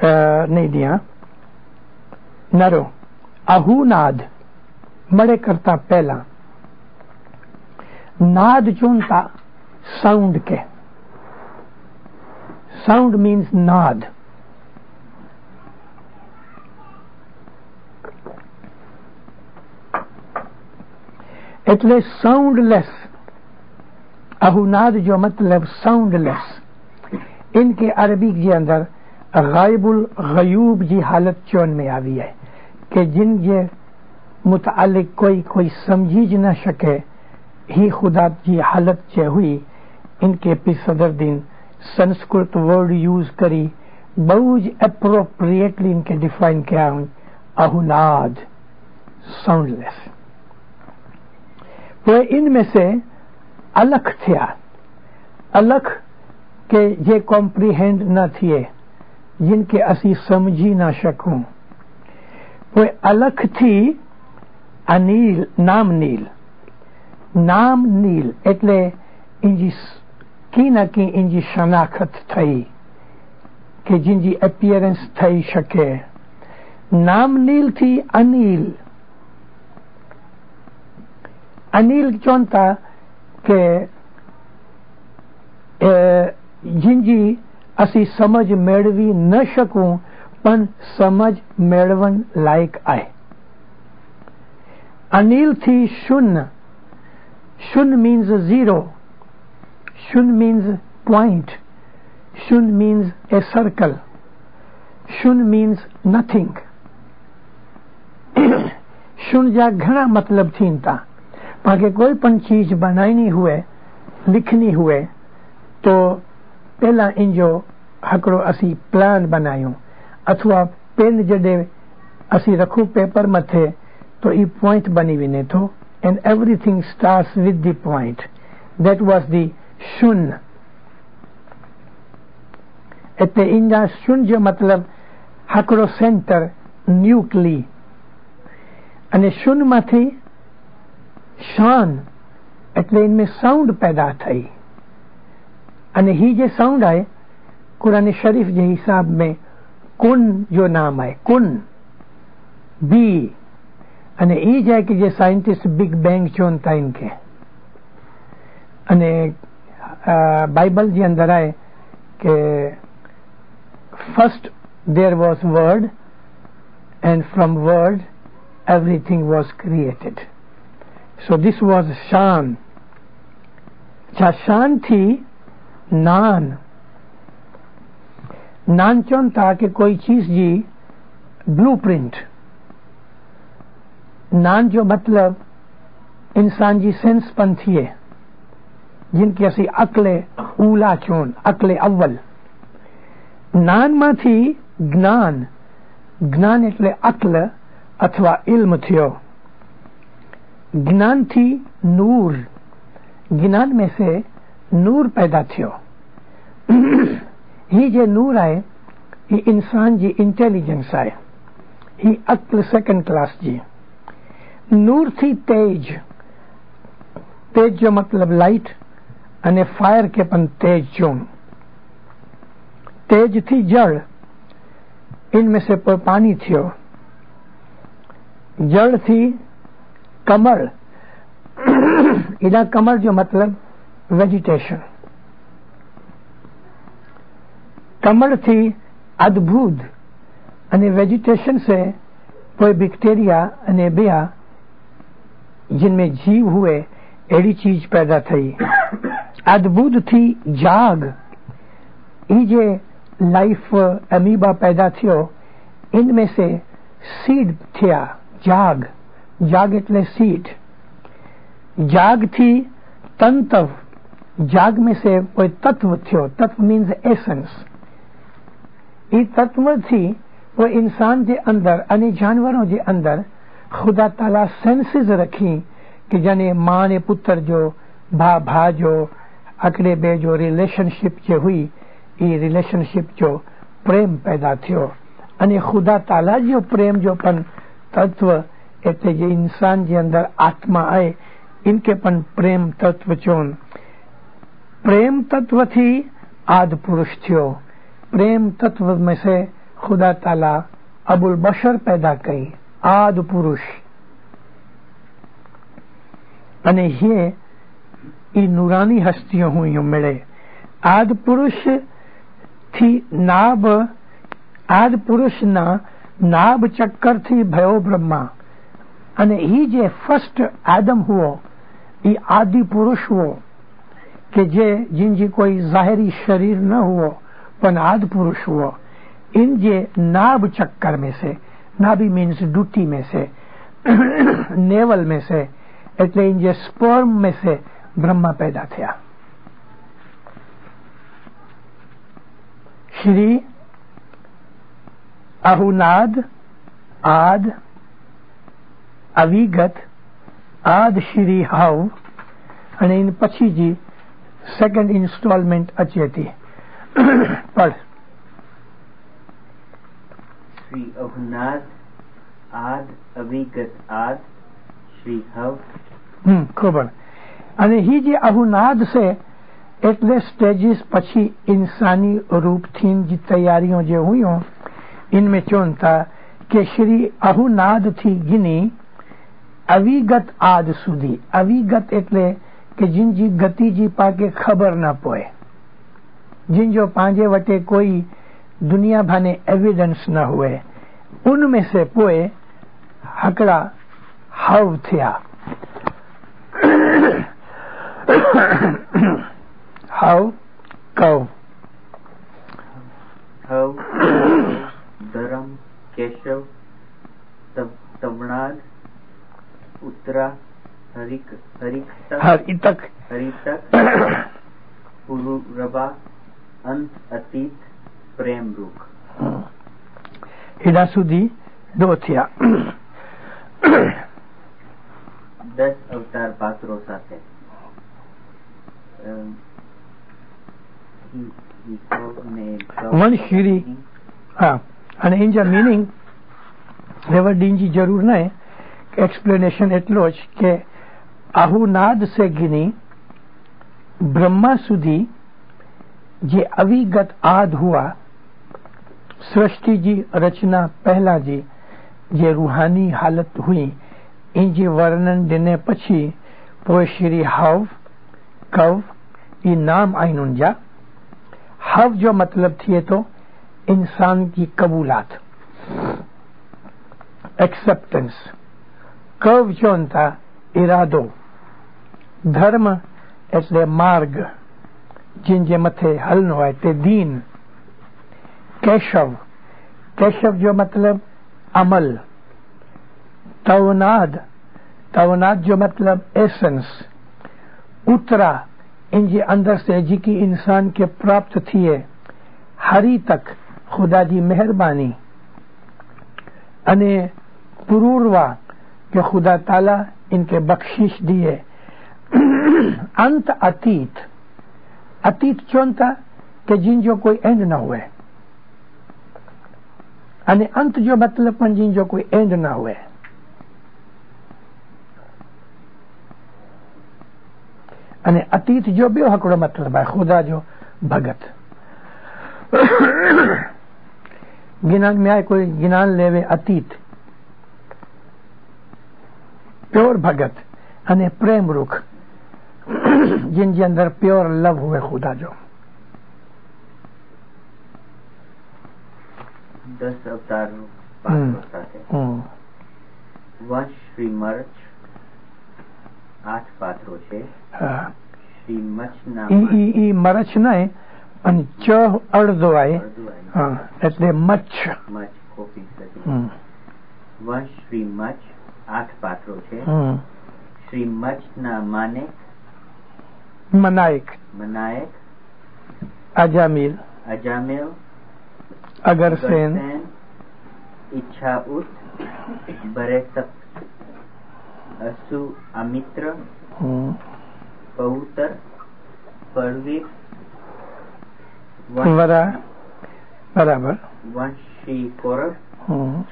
नहीं दिया नरो अहुनाद मड़े करता पहला नाद चुनता साउंड के साउंड मीन्स नाद एटले साउंडलेस अहुनाद जो मतलब साउंडलेस इनके अरबी के अंदर गायबुल गयूब जी हालत चोन में आई है कि जिन जे मुतालिक कोई समझी ज न सके ही खुदा जी हालत चे हुई इनके पी सदर दिन संस्कृत वर्ड यूज करी बहुत अप्रोप्रिएटली इनके डिफाइन किया अहुनाद साउंडलेस वो इनमें से अलख थिया अलख के जे कॉम्प्रीहेंड न थिए जिनके असी समझी ना सकूं वो अलख थी अनील नाम नील एटले इंजी की न की इंजी शनाखत थई के जिनजी अपीयरेंस थई सके नाम नील थी अनिल चौंता के जिनजी असी समझ मेळवी न शकूं पण समझ मेळवण लायक आहे अनिल थी शून्य मीन्स जीरो शून्य मीन्स पॉइंट शून्य मीन्स ए सर्कल शून्य मीन्स नथिंग शून्य जा घना मतलब थींता बाकी कोई पण चीज बनानी हुए लिखनी हुए तो पहला इंजो हकड़ो असी प्लान बनायूं अथवा पेन जडे असी रखू पेपर मथे तो ई पॉइंट बनी विने तो and everything starts with the point that was the शून्य एते इंजा शून्य जो मतलब હાકડો સેન્ટર ન્યુક્લી અને શૂન્યમાંથી શાન એટલે इनमें साउंड पैदा थई અને ही जे साउंड आए कुरान शरीफ जे हिसाब में कुन जो नाम आए कुन बी અને ई जाए कि जे साइंटिस्ट बिग बैंग चोन था इनके અને बाइबल जे अंदर आए कि first there was word and from word everything was created. So this was Shan. शान थी नान नान चौन था कि कोई चीज जी ब्लूप्रिंट नान जो मतलब इंसान जी सेंस पंथी है जिनकी असी अकले ऊला चोन अकले अव्वल नान में थी ज्ञान ज्ञान एटले अकल अथवा इल्म थियो ज्ञान थी नूर ज्ञान में से नूर पैदा थियो ही जे नूर आए ही इंसान जी इंटेलिजेंस आए ही अक्ल सेकंड क्लास जी नूर थी तेज तेज जो मतलब लाइट अने फायर के पन तेज चोन तेज थी जड़ इनमें से पानी थियो जड़ थी कमल इधर कमल जो मतलब वेजिटेशन कमल थी अद्भुत अने वेजिटेशन से कोई बैक्टीरिया अने बिया जिनमें जीव हुए एड़ी चीज पैदा थई अद्भुत थी जाग ई जे लाइफ अमीबा पैदा थियो इनमें से सीड थिया जाग जाग एटले सीड जाग थी तंतव जाग में से कोई तत्व थियो तत्व मीन्स एसेंस ई तत्व थी वो इंसान के अंदर अने जानवरों के अंदर खुदा ताला सेंसेस रखी कि जने मां ने पुत्र जो भा जो अकड़े बे जो रिलेशनशिप जो हुई ई रिलेशनशिप जो प्रेम पैदा थियो अने खुदा ताला जो प्रेम जो पन तत्व एते जे इंसान के अंदर आत्मा आए इनके पन प्रेम तत्व चोन प्रेम तत्व थी आद पुरुष थियो प्रेम तत्व में से खुदा ताला अबुल बशर पैदा कई आद पुरुष अने ये ई नूरानी हस्तियों हुई मिले आद पुरुष थी नाभ आद पुरुष ना नाभ चक्कर थी भयो ब्रह्मा अने ही जे फर्स्ट आदम हुओ ई आदि पुरुष हुओ कि जे जिनजी कोई जाहिरी शरीर न हुओ पण आदि पुरुष हुओ इन जे नाभ चक्कर में से नाभि मीन्स डूटी में से नेवल में से एटले इन जे स्पर्म में से ब्रह्मा पैदा थया श्री अहुनाद आद अविगत आद श्री हाव अने इन पछी जी सेकंड इंस्टॉलमेंट अचे थी पढ़ श्री अहुनाद आद अविगत आद श्री हव खबर अने ही जे अहुनाद से एटले स्टेजिस पछी इंसानी रूप थीन जी तैयारियों जो हुई इनमें चोन था कि श्री अहुनाद थी गिनी अविगत आद सुधी अविगत एटले कि जिन जी गति जी पाके खबर न पोए जिन जो पांजे वटे कोई दुनिया भाने एविडेंस न हुए उनमें से पोए हकड़ा हव थिया हव कव हव धर्म केशव तवनाद उत्तरा हरितक पुरुरबा अंत अतीत प्रेम रूप हिडा सुधी दो थिया 10 अवतार पात्रों साथे वन श्री हाँ અને ઇન જ મિનિંગ રેવરડીનજી જરૂર નહીં एक्सप्लेनेशन एटलो ज के आहुनाद से गिनी ब्रह्मा सुधी जे अविगत आद हुआ सृष्टि जी रचना पहला जी जे रूहानी हालत हुई इन जे वर्णन देने पछी पोइ श्री हव कव ये नाम आइन जा हव जो मतलब थिए तो इंसान की कबूलात एक्सेप्टेंस कव चोनता इरादो धर्म एटले मार्ग जिन जे मथे हलनो है ते दीन केशव केशव जो मतलब अमल तवनाद तवनाद जो मतलब एसेंस उतरा इन जे अंदर से जिकी इंसान के प्राप्त थिए हरी तक खुदा जी मेहरबानी अने पुरूरवा कि खुदा ताला इनके बख्शिश दिए अंत अतीत अतीत चोनता कि जिन जो कोई एंड न हुए अने अंत जो मतलब पण जिन जो कोई एंड न हुए अने अतीत जो बो हकड़ो मतलब है खुदा जो भगत गिनान में आए कोई गिनान लेवे अतीत प्योर भगत अने प्रेम रुख जिन जे अंदर प्योर लव हुए खुदा जो 10 अवतार पात्रों साथे वंश श्री मर्च 8 पात्रों छे श्री मच ना ई मरच नहीं अने च अर्धो आए हां એટલે મચ્છ મચ કોપી સતી વંશ શ્રી મચ 8 પાત્રો છે શ્રી મચ ના मनायक मनायक अजामिल अजामिल अगरसेन इच्छा उत बरेसक असु अमित्र पौतर परवीर वरा बराबर वंश श्री कौरव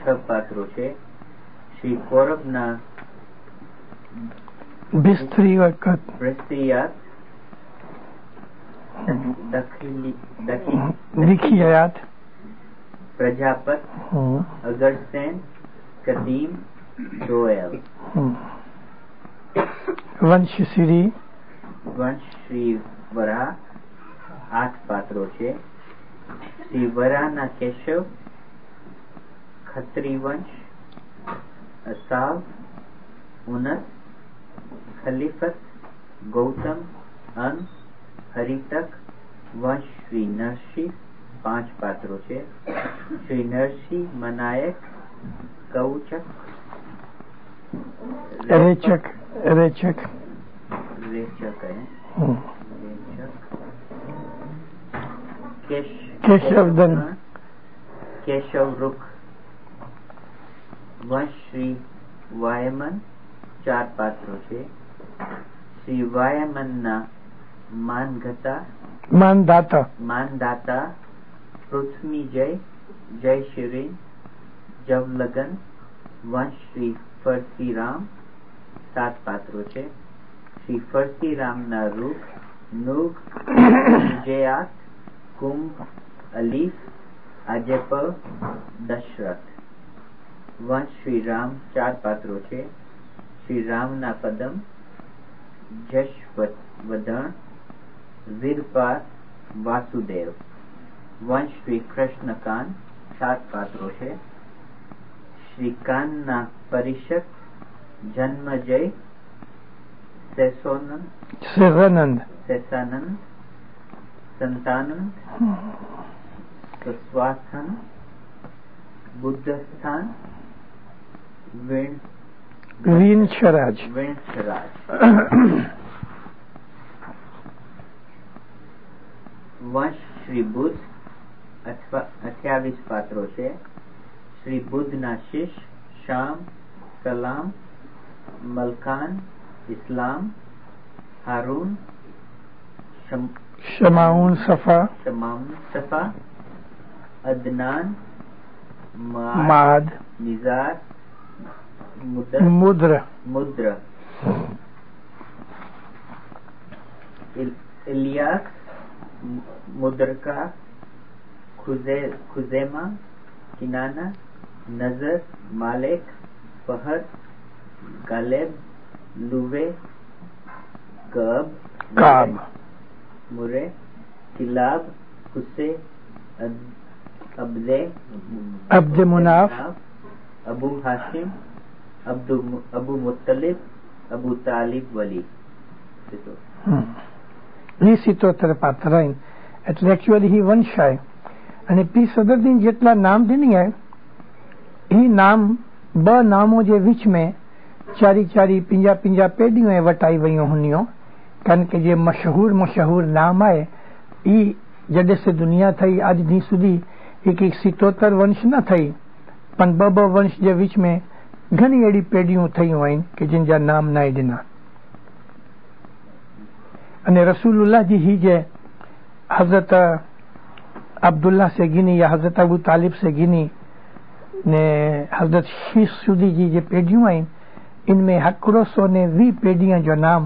6 पात्रों છે श्री कौरव ना बिस्त्री वक्त ब्रस्त्रियात दिखियात प्रजापत अगरसेन कदीम जोएल वंश श्री वरा 8 पात्रों છે श्री वरा ना केशव खत्री वंश असाव उनस खलीफत गौतम अन हरितक वंश श्री नरसी 5 पात्रों છે श्री नरसी मनायक कौचक रेचक रेचक रेचक है केशवदन केशव रुख वंश श्री वायमन 4 पात्रों છે श्री वायमन ना मानदाता पृथ्वी जय जय श्री जवलगन वंश श्री फरसीराम 7 पात्रों છે श्री फरसीराम ना रूख नुग जयात कुंभ अलीफ अजप दशरथ वंश श्री राम 4 पात्रों છે श्री राम ना पदम जशवदन वीरपाल वासुदेव वंश श्री कृष्णकान 7 पात्रों છે श्री कान ना परिषद जन्मजय सेसानंद संतानंद स्वास्थन बुद्धस्थान विंशराज वंश श्री बुद्ध 28 पात्रों છે श्री बुद्ध ना शिष्य शाम कलाम मलकान इस्लाम हारून शमाउन सफा अदनान माद निजार मुद्र मुद्र इलियास मुद्रका खुजेमा किनाना नजर मालिक फहद गालिब लुवे काब मुरे किलाब हुसे अब्द मुनाफ अबू हाशिम अबू मुत्तलिब अबू तालिब वली એ સિત્તોતેર પાત્ર એટલે એકચ્યુઅલી ही वंश है અને पी सदरदीन જેટલા નામ દીની है ये नाम ब नामों जे विच में चारी चारी पिंजा पिंजा पेढ़ियों वटाई वयूं हुनियूं कारण के जे मशहूर नाम है ई जॾहिं से दुनिया थई अज दी सुधी एक सित्तोतर वंश न थई पण ब वंश जे विच में घणी अहिड़ी पेढ़ियूं थयूं आहिनि कि जिन जा नाम न ॾिना अने रसूलुल्लाह जी ही जे हजरत अब्दुल्ला से गिनी या हजरत अबू तालिब से गिनी ने हजरत शीश सुदी जी जे पेढ़ियूं आहिनि इनमें हिकिड़ो 120 पेढ़ियां जो नाम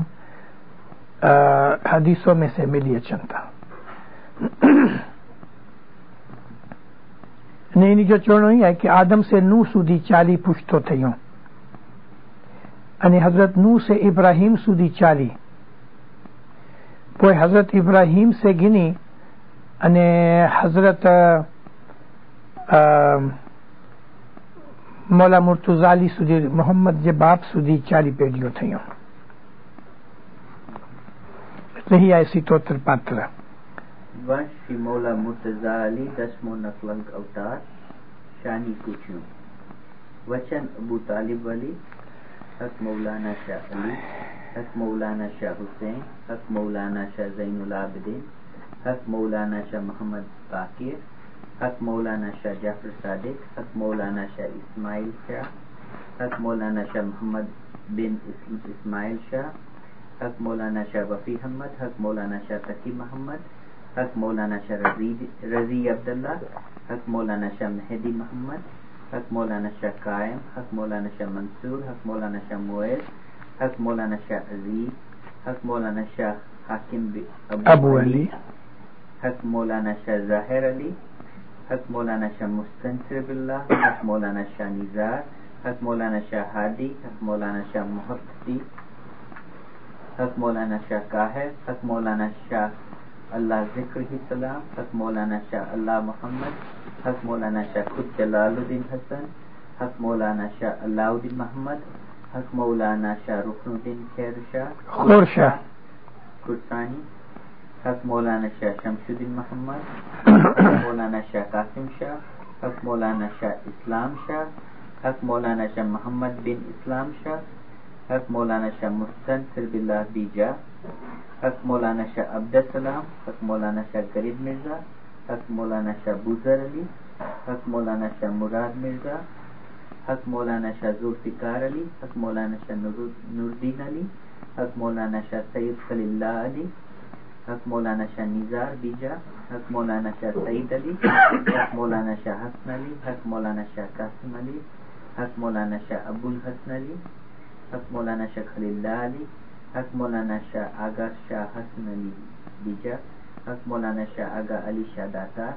हदीसों में से मिली अचनि था ने इन जो चवणो ई आहे कि आदम से नूह सुधी 40 पुश्तो थयूं अने हजरत नूह से इब्राहिम सुधी 40 पोइ हजरत इब्राहिम से गिनी अने हजरत मौला मुर्तुजाली सुधी मोहम्मद जे बाप सुधी 40 पेढ़ियों थयूं रही आहे सित्तोतर पात्र वंश श्री मौला मुर्तजाली 10मो नकलंक अवतार शानी कुछियों वचन अबू तालिब वली हक मौलाना शाह अली हक मौलाना शाह हुसैन हक मौलाना शाह ज़ैनुल आबिदीन हक मौलाना शाह मोहम्मद बाकिर हक मौलाना शाह जाफर सादिक हक मौलाना शाह इस्माइल शाह हक मौलाना शाह मोहम्मद बिन इस्माइल शाह हक मौलाना शाह वफी अहमद हक मौलाना शाह तकी मोहम्मद हक मौलाना शाह रजी अब्दुल्ला हक मौलाना शाह मेहदी मोहम्मद हक मौलाना शाह कायम हक मौलाना शाह मंसूर हक मौलाना शाह मुएज हक मौलाना शाह अजीज हक मौलाना शाह हाकिम अबू अली हक मौलाना शाह जाहिर अली हक मौलाना शाह मुस्तनसिर बिल्लाह हक मौलाना शाह निजार हक मौलाना शाह हादी हक मौलाना शाह मुहब्बती हक मौलाना शाह काहिर हक मौलाना शाह अल्लाह जिक्र ही सलाम हक मौलाना शाह अल्लाह मोहम्मद हक मौलाना शाह खुद जलालुद्दीन हसन हक मौलाना शाह अलाउद्दीन मोहम्मद हक मौलाना शाह रुकनुद्दीन खैर शाह कुरसानी हक मौलाना शाह शमशुद्दीन मोहम्मद हक मौलाना शाह कासिम शाह हक मौलाना शाह इस्लाम शाह हक मौलाना शाह मोहम्मद बिन इस्लाम शाह हक मौलाना शाह मुस्तनसिर बिल्लाह बीजा हक मौलाना शाह अब्दुलसलाम हक मौलाना शाह गरीब मिर्जा हक मौलाना शाह बुजर अली हक मौलाना शाह मुराद मिर्जा हक मौलाना शाह जुल्फिकार अली हक मौलाना शाह नूरुद्दीन अली हक मौलाना शाह सैयद खलील्लाह अली हक मौलाना शाह निजार बीजा हक मौलाना शाह सईद अली हक मौलाना शाह हसन अली हक मौलाना शाह कासिम अली हक मौलाना शाह अबुल हसन अली हक मौलाना शाह खलील्लाह अली हक मौलाना शाह आगा शाह हसन अली बीजा हक मौलाना शाह आगा अली शाह दातार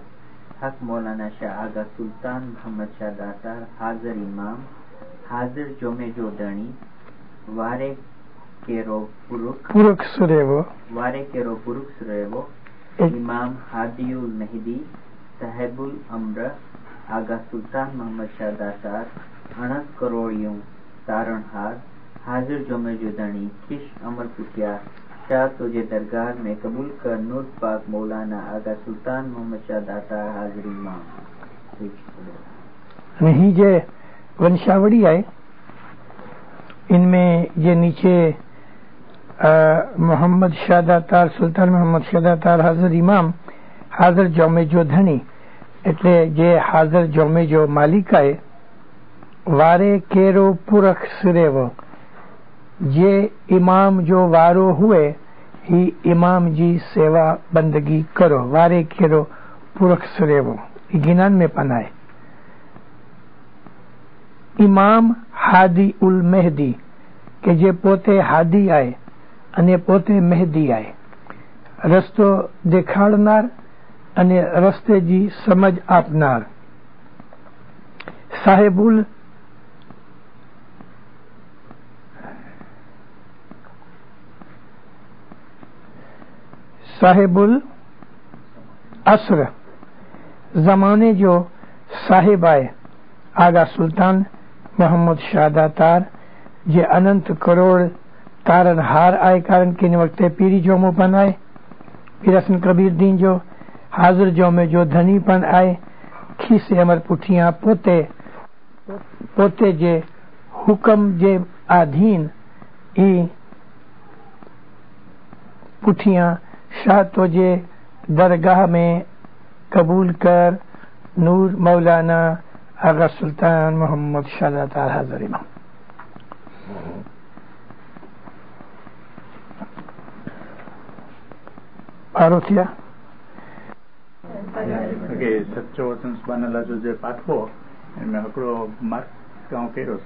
हक मौलाना शाह आगा सुल्तान मोहम्मद शाह दातार हाजिर इमाम हाजिर जोमे जोदणी वारे केरो पुरुख सुरेवो वारे केरो पुरुख सुरेवो इमाम हादियुल मेहदी साहिबुल अम्र आगा सुल्तान मोहम्मद शाह दातार 8 करोड़ियों तारणहार हाजिर जोमे जोदणी किश अमर पुटिया शाह तुझे दरगाह में कबूल कर नूर पाक मौलाना आगा सुल्तान मोहम्मद शाह दातार हाजिर इमाम नहीं जे वंशावली है इनमें ये नीचे मोहम्मद शाह दातार सुल्तान मोहम्मद शाह दातार हाजिर इमाम हाजिर जोमे जो धनी એટલે જે હાજર જોમે જો માલિકા है वारे केरो पुरख सुरेवो जे इमाम जो वारो हुए ही इमाम जी सेवा बंदगी करो वारे केरो पुरख सुरेवो गिनान में पनाए ઇમામ હાદી ઉલ મહેદી કે જે પોતે હાદી આય અને પોતે મહેદી આય, રસ્તો દેખાડનાર અને રસ્તેજી સમજ આપનાર. સાહેબુલ અસર જમાને જો સાહેબ આય આગા સુલ્તાન મોહમ્મદ શાદાતાર જે અનંત કરોડ તારન હાર આય, કારણ કે વખતે પીરી જો મું પણ આય, પીરસન કબીર દીન જો હાજર જો में जो धनी पण आए, खीसे अमर पुठिया पोते जे हुक्म जे आधीन ई पुठिया शाह तो जे दरगाह में कबूल कर नूर मौलाना आगा सुल्तान मोहम्मद शादातार हाजिर इमाम. पारो थिया કે સચ્ચો વચન સુબાનલ્લા જો જે પાઠવો એમાં હકડો માર્ક કામ કર્યો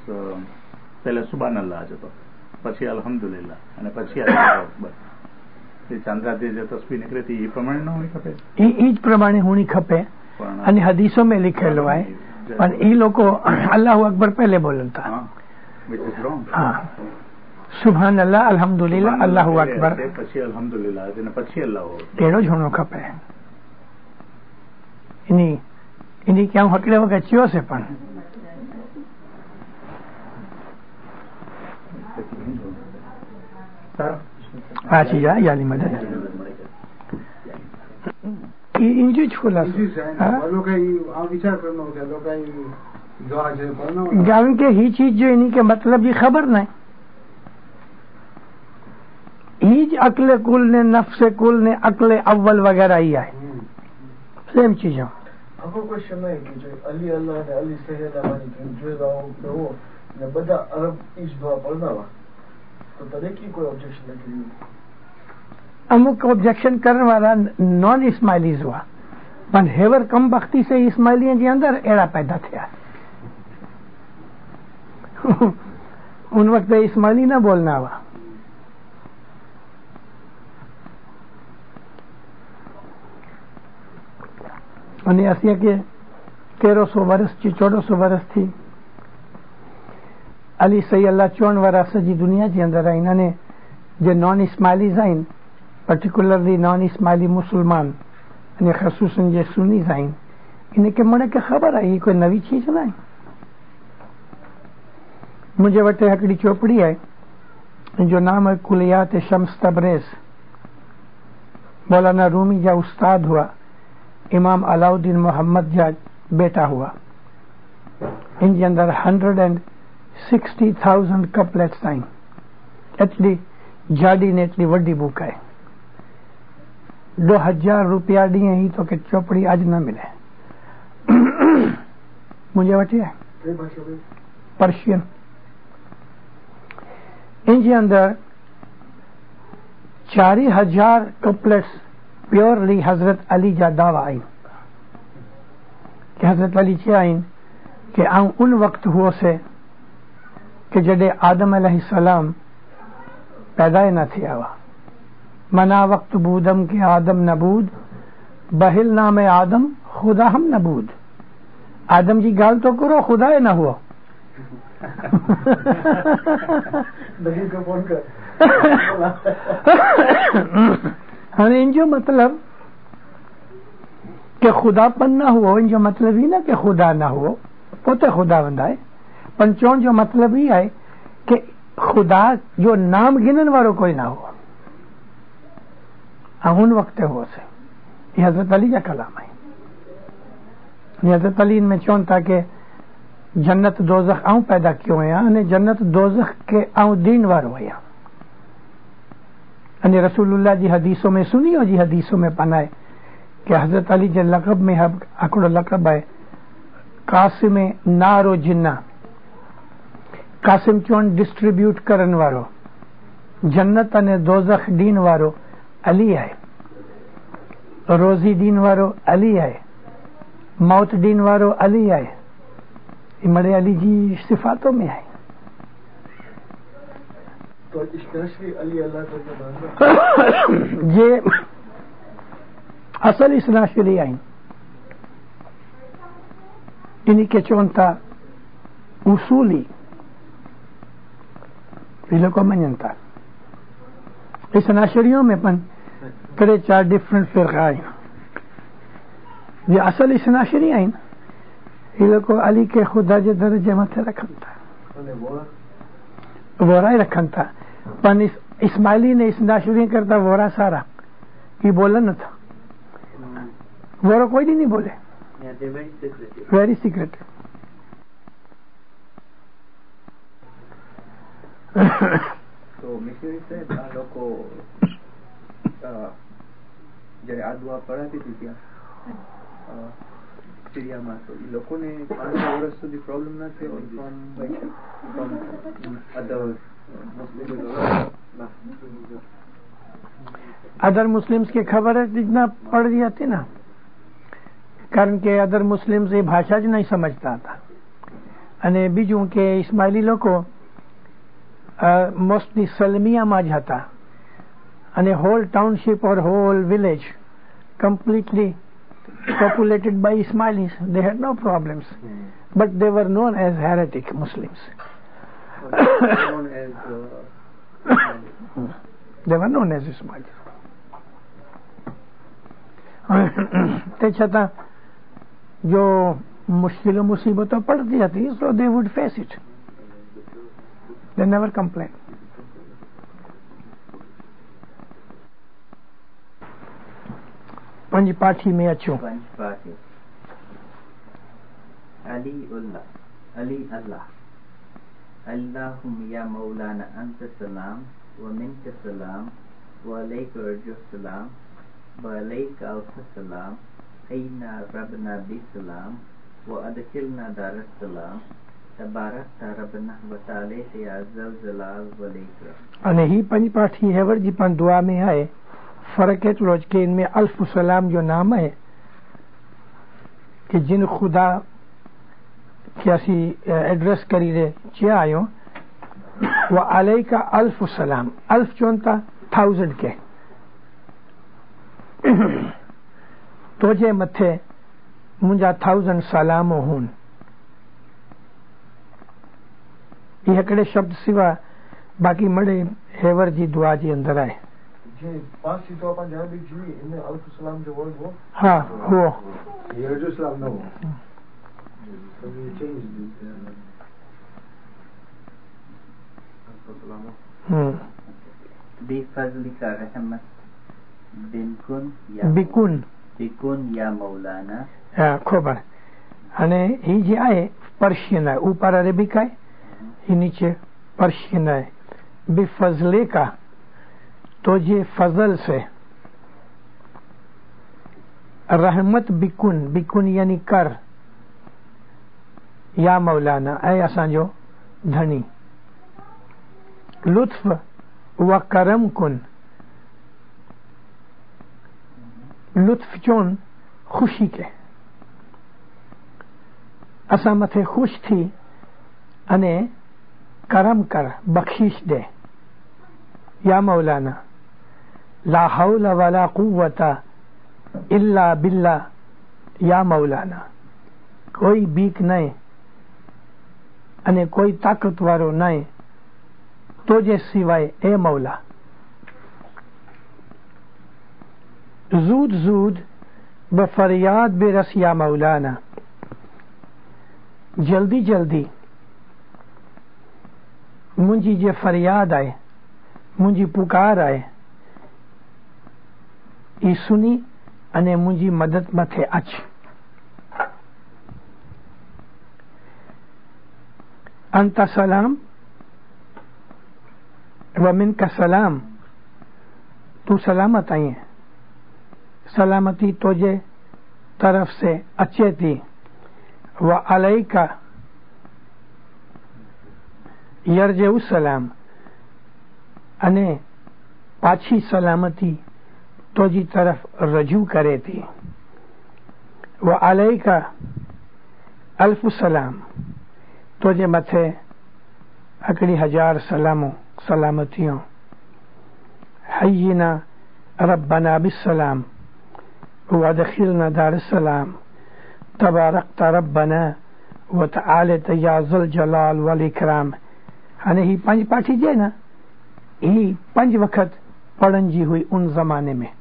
પહેલા સુબાનલ્લા જ હતો, પછી અલ્હમ્દુલિલ્લાહ અને પછી અકબર. એ ચાંદ્રાથી જે તસ્બીહ નીકળી હતી એ પ્રમાણે ન હોઈ ખપે, એ જ પ્રમાણે હોણી ખપે અને હદીસો में लिखेलो है, પણ એ લોકો અલ્લાહુ અકબર પહેલે બોલતા. હા, સુભાન અલ્લાહ અલ્હમ્દુલિલ્લાહ અલ્લાહુ અકબર પછી અલ્હમ્દુલિલ્લાહ અને પછી અલ્લાહ એનો જ હોણો ખપે. એની ક્યાં હકડે વગર ચિયો છે પણ પાછી જાય યાની મદદ इंजू छोला कारण के ही चीज जो इन्हीं के मतलब की खबर नहीं, ही अकले कुल ने नफ्से कुल ने अकले अव्वल वगैरह ही है, सेम चीजों. आपको क्वेश्चन है कि जो अली अल्लाह ने अली सैयद हमारी जो हो ने बड़ा अरब इस दुआ पढ़ना हुआ तो तने की कोई ऑब्जेक्शन नहीं. अमुक ऑब्जेक्शन करने वाला नॉन इस्माइलीज हुआ, पर हेवर कम बख्ती से इस्माइलियों के अंदर एड़ा पैदा थे. उन वक्त इस्माइली ना बोलना हुआ. અને અસ્યા કે 1300 વર્ષથી 1400 વર્ષથી અલી સૈયલ્લા 54 વર્ષ સજી દુનિયા જે અંદર આઈન અને જે નોન ઇસ્માઇલીઝ આઈન, particularly नॉन इस्माइली मुसलमान અને ખસૂસન જે સુન્નીઝ આઈન, इन्हें के મને કે ખબર आई कोई नवी चीज नहीं. मुझे वटे हकड़ी चौपड़ी है जो नाम है कुलियात शम्स तबरेज. मौलाना रूमी जा उस्ताद हुआ, इमाम अलाउद्दीन मोहम्मद जा बेटा हुआ. इनके अंदर 160,000 कपलेट्स आईन. एटली जाडी ने एटली वड्डी बुक है. 2000 रुपया दिए ही तो के चौपड़ी आज न मिले. मुझे वटी है पर्शियन. इनके अंदर 4000 कपलेट्स प्योरली हजरत अली जा दावा आइन कि हजरत अली चे आइन कि आऊं उन वक्त हुओ से कि जडे आदम अलैहिस्सलाम पैदा न थिया हुआ. मना वक्त बूदम के आदम नबूद बहिल नाम आदम खुदा हम नबूद. आदम जी गाल तो करो, खुदा न हुआ. हाँ, इन जो मतलब कि खुदापन ना हुआ, इन जो मतलब ही ना कि खुदा ना हो, पोते खुदा बंदाए. पंचों जो मतलब ही है कि खुदा जो नाम गिनन वालों कोई ना हो. उन वक्त हो से ये हजरत अली का कलाम है. हजरत अली में चौन था कि जन्नत दोजख आऊं पैदा क्यों है अने जन्नत दोजख के आऊं दीन वारो है. अने रसूलुल्लाह जी हदीसों में सुनियो जी हदीसों में पनाए कि हजरत अली जे लक़ब में आकड़ो लक़ब है कासिम नारो जिन्ना. कासिम चौन डिस्ट्रीब्यूट करन वारो, जन्नत अने दोजख दीन वारो अली है. रोजी दीन वारो अली है, मौत दीन वारो अली है. मड़े अली जी सिफातों में है. तो इस्नाशरी अली अल्लाह तो ये असल इस्नाशरी आइन इन्हीं के चौंता उसूली इलो को मञता इस्नाशरियों में पन करे 4 डिफरेंट फिरका आइन. ये असल इस्नाशरी आइन ये लोग को अली के खुदा जे दर्जे मथे रखन था वोरा ही रखन था. पन इस्माइली ने इस्नाशरी करता वोरा सारा ये बोला न था. वोरा कोई नहीं बोले. Very secret. તો મિશનરી સાહેબ આ લોકો જયારે આ દુઆ પડાતી હતી ત્યાં સિરિયામાં તો એ લોકોને 500 વર્ષ સુધી પ્રોબ્લેમ ના થયો ફ્રોમ अदर मुस्लिम्स की खबर जितना पड़ रही थी ना कारण के अदर मुस्लिम्स ये भाषा ज नहीं समझता था. અને બીજું કે ઇસ્માઇલી લોકો મોસ્ટલી સલમિયામાં જ હતા અને whole township or whole village completely populated by Ismailis. They had no problems, but they were known as heretic Muslims. They were known as Ismailis. તે છતાં જો મુશ્કેલો મુસીબતો પડતી હતી so they would face it. They never complained. पंचपाठी में अच्छो पंचपाठी अली अल्लाह अल्लाहुम या मौलाना अंत सलाम व मिनक सलाम व अलैका अर्जु सलाम व अलैका अलफ सलाम हैना रबना बि सलाम व अदखिलना दार सलाम तबारक रबना व ताले या जल जलाल व अलैका. અને ही पंचपाठी हेवर जी पण दुआ में है. फर्क एटलो कि इनमें अल्फ सलाम जो नाम है कि जिन खुदा के असी एड्रेस करी रे क्या आयो वो अलैका अल्फ सलाम. अल्फ चोनता 1000 के तो जे मथे मुंजा 1000 सलाम हुन. ये हिकिड़े शब्द सिवा बाकी मड़े हेवर जी दुआ जी अंदर आए. पांच तो अपन जहाँ भी जी इनमें अल्फ सलाम जो वर्ड वो हाँ वो ये अर्जु सलाम ना हो. So we changed this. बेफजली का रहमत बिकुन या मौलाना. ખબર. અને એ જે આય पर्शियन है ऊपर अरेबिक है ये नीचे पर्शियन है. बेफजले का तो ये फजल से रहमत बिकुन यानी कर या मौलाना ऐ असांजो धनी. लुत्फ व करम कुन लुत्फ चोन खुशी के असा मथे खुश थी अने करम कर बख्शिश दे. या मौलाना ला हौला वला कुव्वता इल्ला बिल्ला. या मौलाना कोई बीक नहीं अने कोई ताकत वारो नहीं तो जे सिवाय ए मौला. जूद जूद बफरियाद बेरस या मौलाना. जल्दी जल्दी मुंजी जे फरियाद आए मुंजी पुकार आए ई सुनी अने मुंजी मदद मथे अच. अंत सलाम व मिनका सलाम. तू सलामत आई है सलामती तुझे तरफ से अच्छे थी. व अलैका यरजउ सलाम अने पाछी सलामती तुझी तरफ रजू करे थी. व अलैका अल्फ सलाम तुझे मथे अकड़ी 1000 सलामों सलामतियों। हय्यिना रब्बना बिस्सलाम वदखिलना दारुस्सलाम तबारकता रब्बना व तआलता या ज़ुल जलाल वल इकराम। हाणे ही 5 पाठी जे ना ही 5 वक्त पढ़न जी हुई उन जमाने में।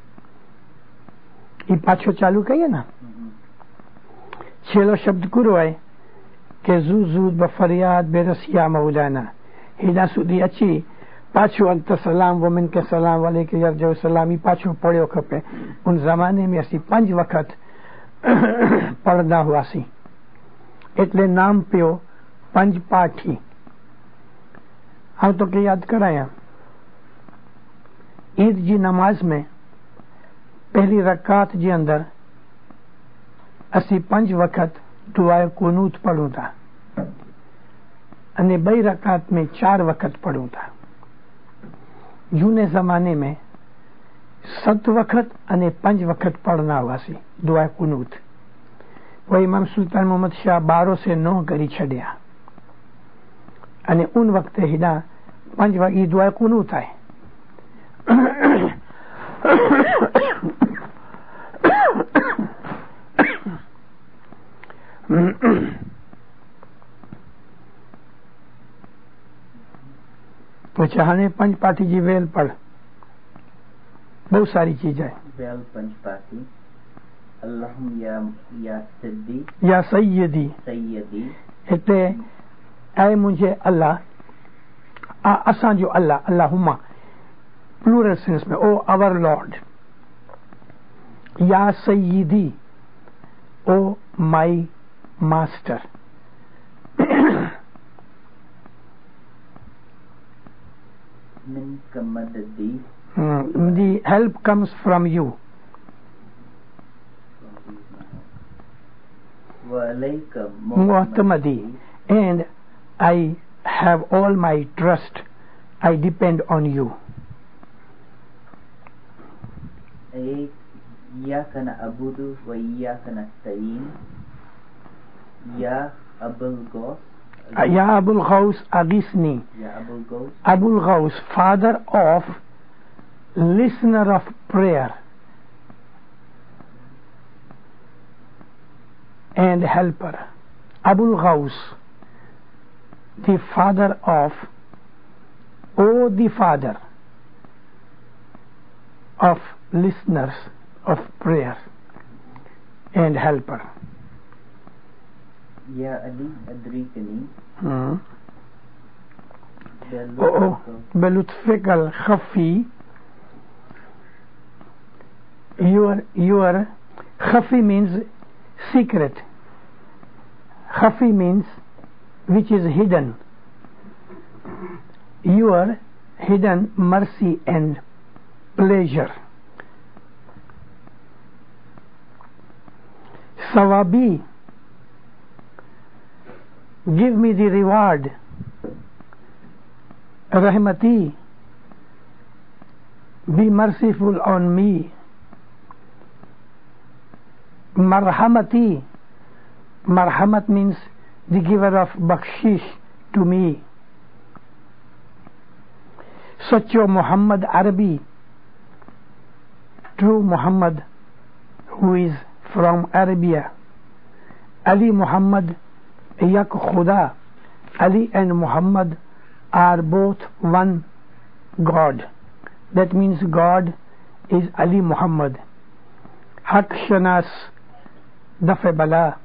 ये पाछो चालू कहिए ना छेलो शब्द कुरो है के जूद बफरियाद बेरसिया मौलाना हिदा सुधी अची पाछो अंत सलाम वमिन के सलाम वाले के यरजो सलामी पाछो पढ़ियो खपे। उन जमाने में असी 5 वक्त पढ़दा हुआसी એટલે નામ पियो 5 पाठी। हाँ तो के याद कराया ईद जी नमाज में पहली रकात जे अंदर असी 5 वक्त दुआए कुनूत पढ़ूं था अने 2 रकात में 4 वक्त पढ़ूं था। जूने जमाने में 7 वक्त अने 5 वक्त पढ़ना हुआसी दुआए कुनूत। वो इमाम सुल्तान मोहम्मद शाह 12 से 9 करी छड़िया अने उन वक्त हिडा 5 वक्त ई दुआ कुनूत है। तो चाहने 5 पाठी जी वेल पढ़ बहुत सारी चीज है। वेल 5 पाठी अल्लाहुम या सिद्दी या सैयदी सैयदी इतने ऐ मुझे अल्लाह असां जो अल्लाह अल्लाहुम्मा प्लूरल सेंस में ओ अवर लॉर्ड। या सैयदी ओ माई मास्टर। मिनका मददी the help comes from you वअलैका मुअतमदी and I have all my trust, I depend on you। इय्याका नअबुदु व इय्याका नस्तईन। या Abul Ghaus Ya Abul Ghaus Agisni। या Abul Ghaus Abul Ghaus, father of listener of prayer and helper। Abul Ghaus, the father of, oh the father of listeners of prayer and helper। या Ali अदरिकनी بلطفك الخفي your khafi means secret। khafi means which is hidden। your hidden mercy and pleasure। sawabi, give me the reward। rahmati, be merciful on me। marhamati, marhamat means the giver of bakshish to me। Sacho Muhammad Arabi, true Muhammad who is from Arabia। Ali Muhammad yak khuda, Ali and Muhammad are both one God। That means God is Ali Muhammad। Haq Shanas Dafe Bala,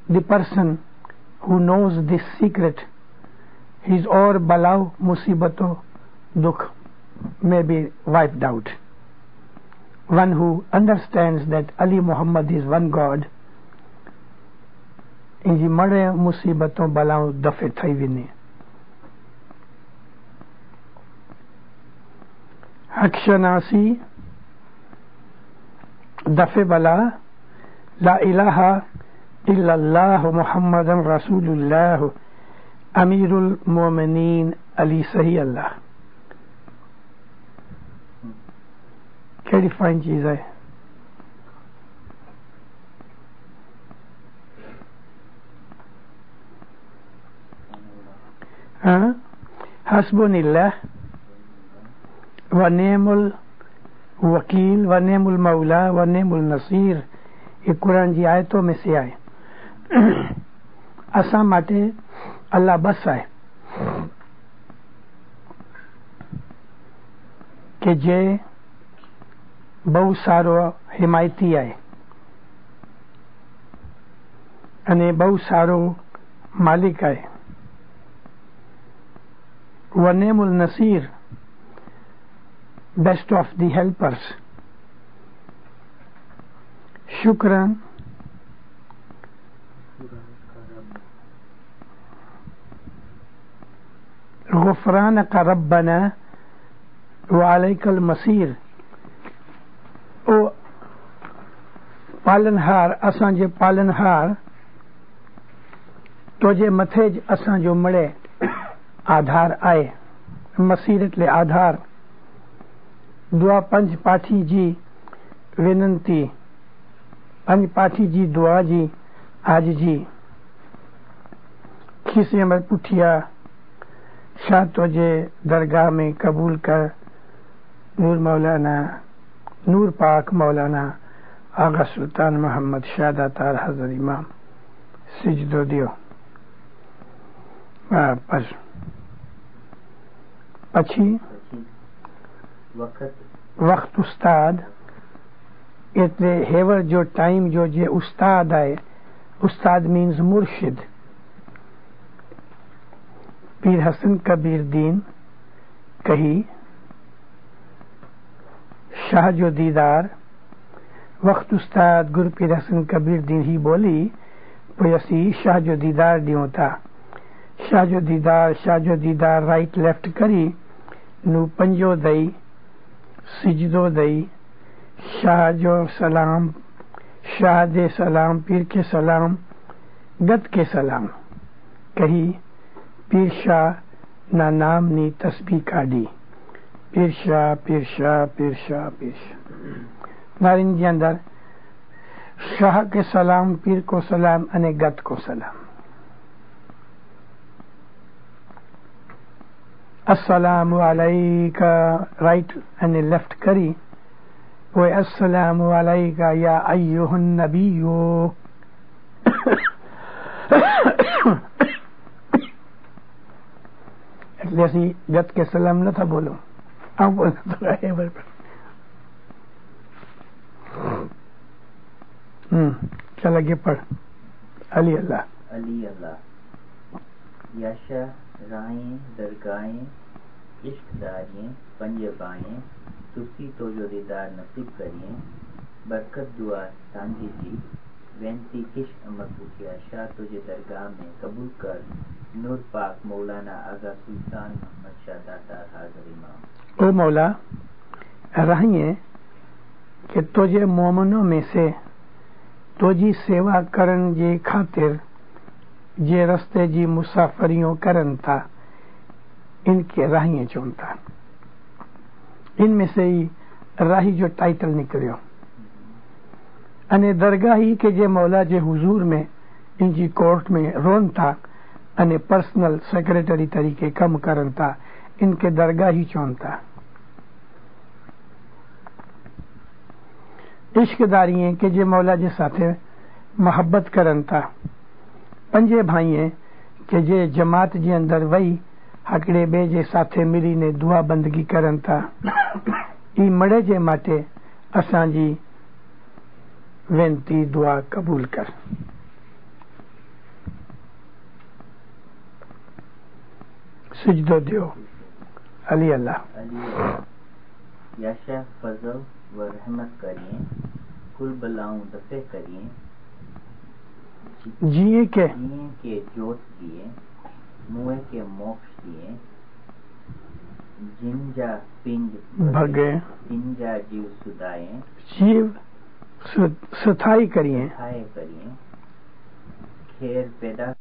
the person who knows this secret, his or Balao Musibato Dukh may be wiped out। One who understands that Ali Muhammad is one God, in the mare musibaton balao dafe thai vine। Hakshanasi dafe bala la ilaha illallah Muhammadan Rasulullah Amirul Mu'minin Ali Sahi Allah। केड़ी fine चीज है। हस्बुनिल्लाह व नेमुल वकील व नेमुल मौला व नेमुल नसीर, ये कुरान जी आयतों में से आए। असा माटे अल्लाह बस आए કે જે બહુ સારો હિમાયતી આય અને બહુ સારો માલિક આય। વનેમુલ નસીર, બેસ્ટ ઓફ ધી હેલ્પર્સ। શુક્રન गुफरानक रब्बना वालैकल मसीर, ओ पालनहार असांजे पालनहार, तुझे मथे ज असांजो मळे आधार आए। मसीर એટલે आधार। दुआ पंज पाठी जी विनंती, पंज पाठी जी दुआ जी आज जी। खिसे में पुठिया शाह तुझे दरगाह में कबूल कर, नूर मौलाना नूर पाक मौलाना आगा सुल्तान मोहम्मद शादा तार हजर इमाम सिजदो दियो। पछी वक्त उस्ताद એટલે हेवर जो टाइम जो जे उस्ताद आए। उस्ताद मीन्स मुर्शिद। पीर हसन कबीर दीन कही शाह जो दीदार वक्त उस्ताद गुरु पीर हसन कबीर दीन ही बोली पोयसी शाह जो दीदार दियो था। शाह जो दीदार राइट लेफ्ट करी नु पंजो दई सिजदो दई। शाह जो सलाम, शाह दे सलाम, पीर के सलाम, गत के सलाम कही। पीर शाह ना नाम नी तस्बीह काढ़ी। पीर शाह पीर शाह पीर शाह पीर शाह। नारिन जे अंदर शाह के सलाम, पीर को सलाम अने गत को सलाम। अस्सलामु अलैका राइट अने लेफ्ट करी वो अस्सलामु अलैका या अय्युहन नबियो। એટલે ਅਸੀਂ गत के सलाम न था बोलो, आप बोलना तो है बराबर। चल आगे पढ़। अली अल्लाह अली अल्लाह याशा राहें दरगाहें इश्कदारियां पंजबाएं तुसी तो जो दीदार नसीब करिए। बरकत दुआ सांझी जी वेंती किश अमर पूछिया शाह तुझे दरगाह में कबूल कर। नूर पाक मौलाना आगा सुल्तान मोहम्मद शाह दातार हाजिर इमाम। ओ मौला राहिए कि तुझे मोमनों में से तुझी सेवा करन जे खातिर जे रस्ते जी मुसाफरियों करन था इनके राहिए चुनता। इनमें से ही राही जो टाइटल निकलियो अने दरगाही के जे मौला जे हुजूर में इनकी कोर्ट में रोन था अने पर्सनल सेक्रेटरी तरीके कम करन था। इनके दरगाही चुनता। इश्कदारिये के जे मौला जे साथे मोहब्बत करन था। पंजे भाइये के जे जमात जे अंदर वही हकड़े बे जे साथे मिली ने दुआ बंदगी करन था। ई मड़े जे माटे असांजी वेंती दुआ कबूल कर। सिजदो दियो। अली अल्लाह याशा फजल व रहमत करिए। कुल बलाऊं दफे करिए। जिए के जोत दिए। मुए के मोक्ष दिए। जिंजा पिंज भगे। जिंजा जीव सुदाए। जीव सुथाई करिए। खेर पैदा